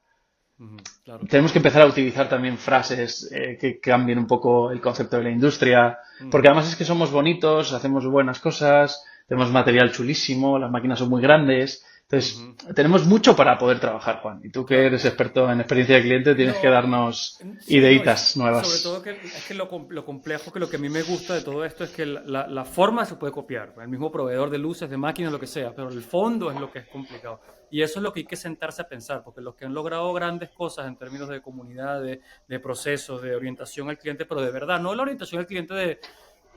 S1: ujú, claro.
S2: Tenemos que empezar a utilizar también frases que cambien un poco el concepto de la industria, porque
S1: Ujú,
S2: además es que somos bonitos, hacemos buenas cosas, tenemos material chulísimo, las máquinas son muy grandes, entonces
S1: ujú,
S2: tenemos mucho para poder trabajar, Juan. Y tú que
S1: claro.
S2: eres experto en experiencia de cliente, tienes que
S1: No,
S2: darnos
S1: sí, no,
S2: ideitas
S1: y sobre todo
S2: nuevas.
S1: que es que lo complejo, que lo que a mí me gusta de todo esto es que la forma se puede copiar, el mismo proveedor de luces, de máquinas, lo que sea, pero el fondo es lo que es complicado. Y eso es lo que hay que sentarse a pensar, porque los que han logrado grandes cosas en términos de comunidad, de procesos, de orientación al cliente, pero de verdad, no la orientación al cliente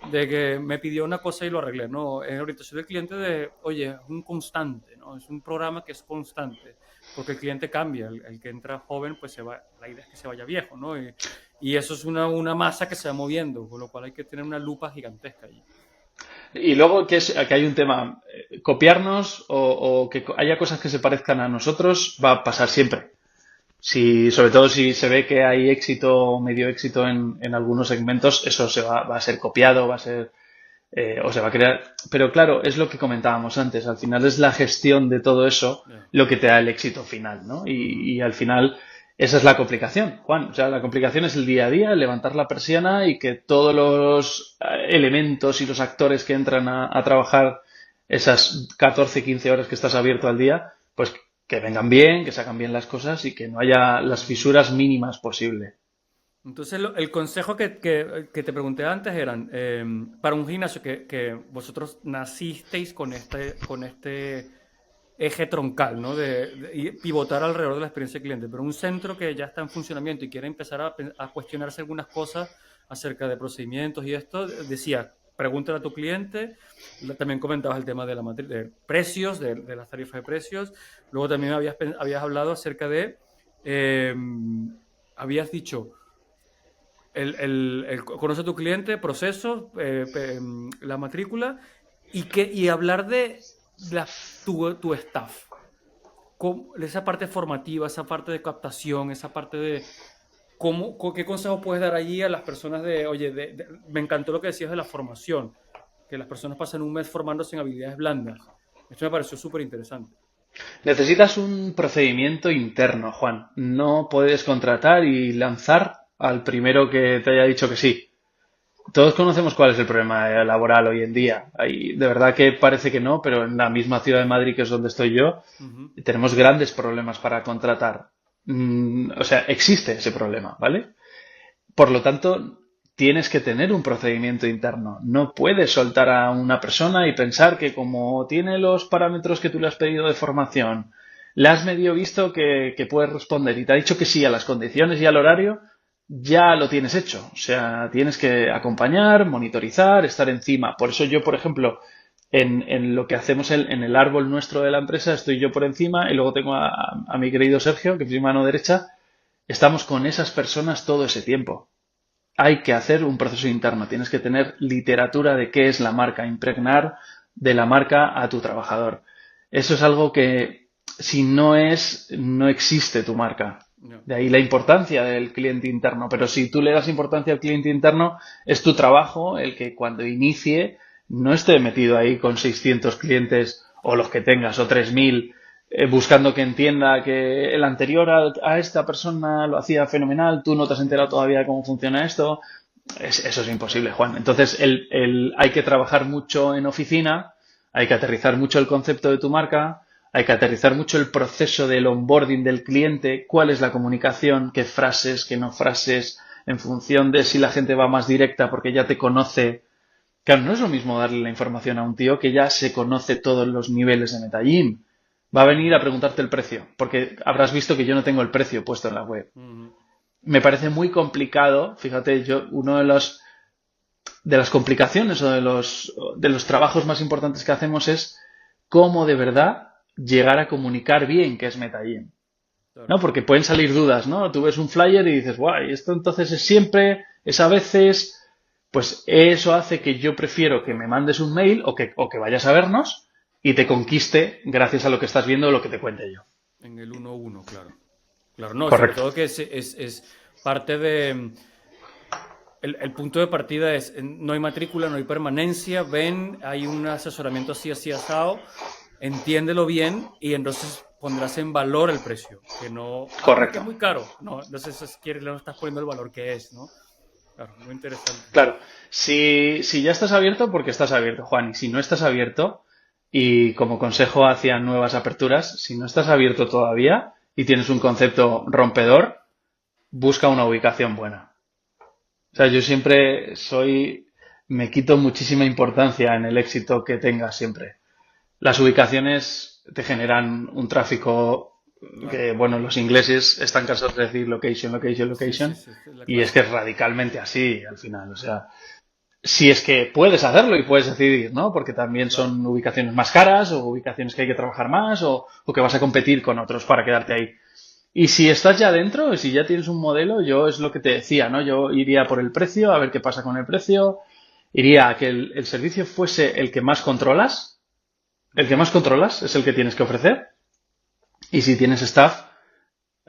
S1: de que me pidió una cosa y lo arreglé, no, es orientación del cliente de, oye, es un constante, ¿no? Es un programa que es constante, porque el cliente cambia, el que entra joven, pues se va, la idea es que se vaya viejo, ¿no? Y eso es una masa que se va moviendo, con lo cual hay que tener una lupa gigantesca allí.
S2: Y luego que hay un tema, copiarnos o que haya cosas que se parezcan a nosotros va a pasar siempre. Si, sobre todo si se ve que hay éxito o medio éxito en algunos segmentos, eso va a ser copiado, va a ser o se va a crear. Pero claro, es lo que comentábamos antes. Al final es la gestión de todo eso
S1: Yeah.
S2: lo que te da el éxito final, ¿no?
S1: Ujú.
S2: Y al final esa es la complicación, Juan. O sea, la complicación es el día a día, levantar la persiana y que todos los elementos y los actores que entran a trabajar esas 14 15 horas que estás abierto al día, pues que vengan bien, que se hagan bien las cosas y que no haya las
S1: Ujú.
S2: fisuras mínimas posible.
S1: Entonces, el consejo que te pregunté antes eran, para un gimnasio que vosotros nacisteis con este eje troncal, ¿no? Y pivotar alrededor de la experiencia del cliente, pero un centro que ya está en funcionamiento y quiere empezar a cuestionarse algunas cosas acerca de procedimientos y esto, decía, pregúntale a tu cliente, también comentabas el tema de, de precios, de las tarifas de precios, luego también habías hablado acerca de, eh, habías dicho, conoce a tu cliente, procesos, la matrícula y hablar de tu staff. Esa parte formativa, esa parte de captación, esa parte de qué consejo puedes dar allí a las personas de, oye, me encantó lo que decías de la formación, que las personas pasan un mes formándose en habilidades blandas. Esto me pareció súper interesante.
S2: Necesitas un procedimiento interno, Juan. No puedes contratar y lanzar al primero que te haya dicho que sí. Todos conocemos cuál es el problema laboral hoy en día. De verdad que parece que no, pero en la misma ciudad de Madrid, que es donde estoy yo,
S1: Ujú,
S2: tenemos grandes problemas para contratar. O sea, existe ese problema, ¿vale? Por lo tanto, tienes que tener un procedimiento interno. No puedes soltar a una persona y pensar que como tiene los parámetros que tú le has pedido de formación, le has medio visto que puedes responder y te ha dicho que sí a las condiciones y al horario, ya lo tienes hecho. O sea, tienes que acompañar, monitorizar, estar encima. Por eso yo, por ejemplo, en lo que hacemos en el árbol nuestro de la empresa, estoy yo por encima y luego tengo a mi querido Sergio, que es mi mano derecha, estamos con esas personas todo ese tiempo. Hay que hacer un proceso interno, tienes que tener literatura de qué es la marca, impregnar de la marca a tu trabajador. Eso es algo que si no es, no existe tu marca.
S1: no,
S2: De ahí la importancia del cliente interno. Pero si tú le das importancia al cliente interno, es tu trabajo el que cuando inicie no esté metido ahí con 600 clientes o los que tengas o 3000 buscando que entienda que el anterior a esta persona lo hacía fenomenal, tú no te has enterado
S1: ujú,
S2: todavía de cómo funciona esto. Eso es imposible,
S1: claro.
S2: Juan. Entonces, hay que trabajar mucho en oficina, hay que aterrizar mucho el concepto de tu marca, hay que aterrizar mucho el proceso del onboarding del cliente, cuál es la comunicación, qué frases, qué no frases, en función de si la gente va más directa porque ya te conoce. Claro, no es lo mismo darle la información a un tío que ya se conoce todos los niveles de Metagym. va a venir a preguntarte el precio, porque habrás visto que yo no tengo el precio puesto en la web.
S1: Ujú.
S2: Me parece muy complicado, fíjate, yo uno de las complicaciones o de los trabajos más importantes que hacemos es cómo de verdad llegar a comunicar bien qué es MetaGym.
S1: Claro.
S2: ¿No? Porque pueden salir dudas, ¿no? Tú ves un flyer y dices, guay, esto entonces es siempre, es a veces, pues eso hace que yo prefiero que me mandes un mail o que vayas a vernos y te conquiste gracias a lo que estás viendo o lo que te cuente yo.
S1: En el 1-1, claro. Claro, no, sobre
S2: Correcto.
S1: todo que es parte de... El punto de partida es, no hay matrícula, no hay permanencia, ven, hay un asesoramiento así, así asado, entiéndelo bien y entonces pondrás en valor el precio, que no, pero es que es
S2: Correcto.
S1: muy caro, no, entonces no estás poniendo el valor que es, ¿no? Claro, muy interesante.
S2: Claro. Si ya estás abierto, porque estás abierto, Juan. Y si no estás abierto, y como consejo hacia nuevas aperturas, si no estás abierto todavía y tienes un concepto rompedor, busca una ubicación buena. O sea, yo siempre me quito muchísima importancia en el éxito que tengas siempre. Las ubicaciones te generan un tráfico
S1: Claro,
S2: que, bueno, los ingleses están cansados de decir location, location,
S1: sí, sí,
S2: location,
S1: sí, esta es la
S2: y es que
S1: clásica.
S2: es radicalmente así al final. O sea, si es que puedes hacerlo y puedes decidir, ¿no? Porque también
S1: Claro,
S2: son ubicaciones más caras o ubicaciones que hay que trabajar más o que vas a competir con otros para quedarte ahí. Y si estás ya dentro, si ya tienes un modelo, yo es lo que te decía, ¿no? Yo iría por el precio, a ver qué pasa con el precio, iría a que el servicio fuese el que más controlas es el que tienes que ofrecer, y si tienes staff,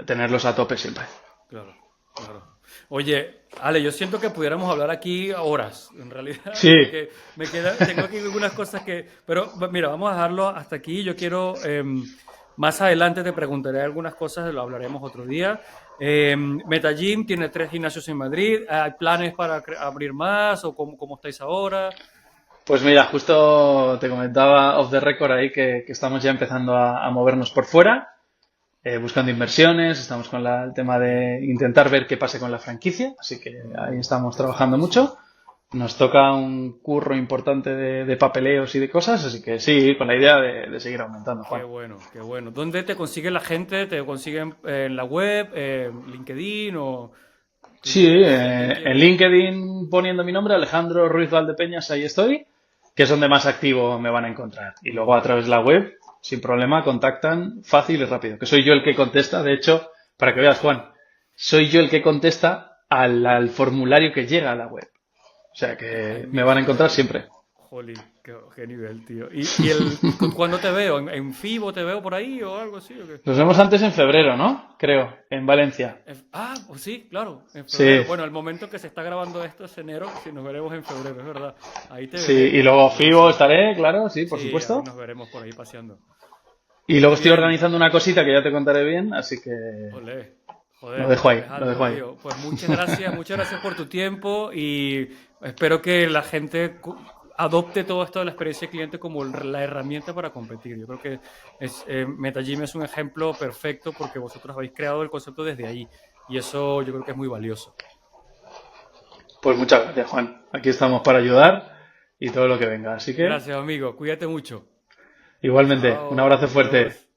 S2: tenerlos a tope siempre.
S1: claro, claro. Oye, Ale, yo siento que pudiéramos hablar aquí horas, en realidad,
S2: Sí,
S1: porque tengo aquí algunas cosas que, pero mira, vamos a dejarlo hasta aquí. Yo quiero, más adelante te preguntaré algunas cosas, lo hablaremos otro día. MetaGym tiene 3 gimnasios en Madrid. ¿Hay planes para abrir más o cómo estáis ahora?
S2: pues mira, justo te comentaba off the record ahí que estamos ya empezando a movernos por fuera, buscando inversiones, estamos con el tema de intentar ver qué pasa con la franquicia, así que ahí estamos trabajando
S1: Interesantísimo.
S2: mucho. Nos toca un curro importante de papeleos y de cosas, así que sí, con la idea de seguir aumentando,
S1: Qué
S2: Juan.
S1: bueno, qué bueno. ¿Dónde te consigue la gente? ¿Te consiguen en la web, LinkedIn o
S2: Sí,
S1: Twitter?
S2: en
S1: LinkedIn.
S2: LinkedIn poniendo mi nombre, Alejandro Ruiz Valdepeñas, ahí estoy, que es donde más activo me van a encontrar. Y luego a
S1: Ujú.
S2: través de la web, sin problema, contactan fácil y rápido, que soy yo el que contesta. De hecho, para que veas, Juan, soy yo el que contesta al formulario que llega a la web. O sea
S1: Ahí
S2: que me van a
S1: mismo,
S2: encontrar siempre.
S1: jolín, qué nivel, tío. ¿Cuándo te veo? ¿En FIBO te veo por ahí o algo así? ¿O qué?
S2: Nos vemos antes en febrero, ¿no? Creo, en Valencia.
S1: Pues sí, claro, en febrero.
S2: Sí,
S1: Bueno, el momento que se está grabando esto es enero, si nos veremos en febrero, es verdad. Ahí te
S2: sí.
S1: veré.
S2: Y luego FIBO
S1: Buenísimo.
S2: estaré, claro, sí, por
S1: Sí, ahí
S2: supuesto.
S1: nos veremos por ahí paseando.
S2: Y luego
S1: Muy
S2: estoy
S1: bien.
S2: organizando una cosita que ya te contaré bien, así que
S1: Olé.
S2: lo
S1: Joder,
S2: dejo ahí, lo dejo
S1: Alejandro,
S2: ahí.
S1: tío. Pues muchas gracias por tu tiempo y espero que la gente adopte todo esto de la experiencia de cliente como la herramienta para competir. Yo creo que MetaGym es un ejemplo perfecto porque vosotros habéis creado el concepto desde ahí y eso yo creo que es muy valioso.
S2: Pues muchas gracias, Juan. Aquí estamos para ayudar y todo lo que venga. Así que,
S1: Gracias, amigo. Cuídate mucho.
S2: igualmente, un
S1: Chao.
S2: abrazo fuerte.
S1: Adiós.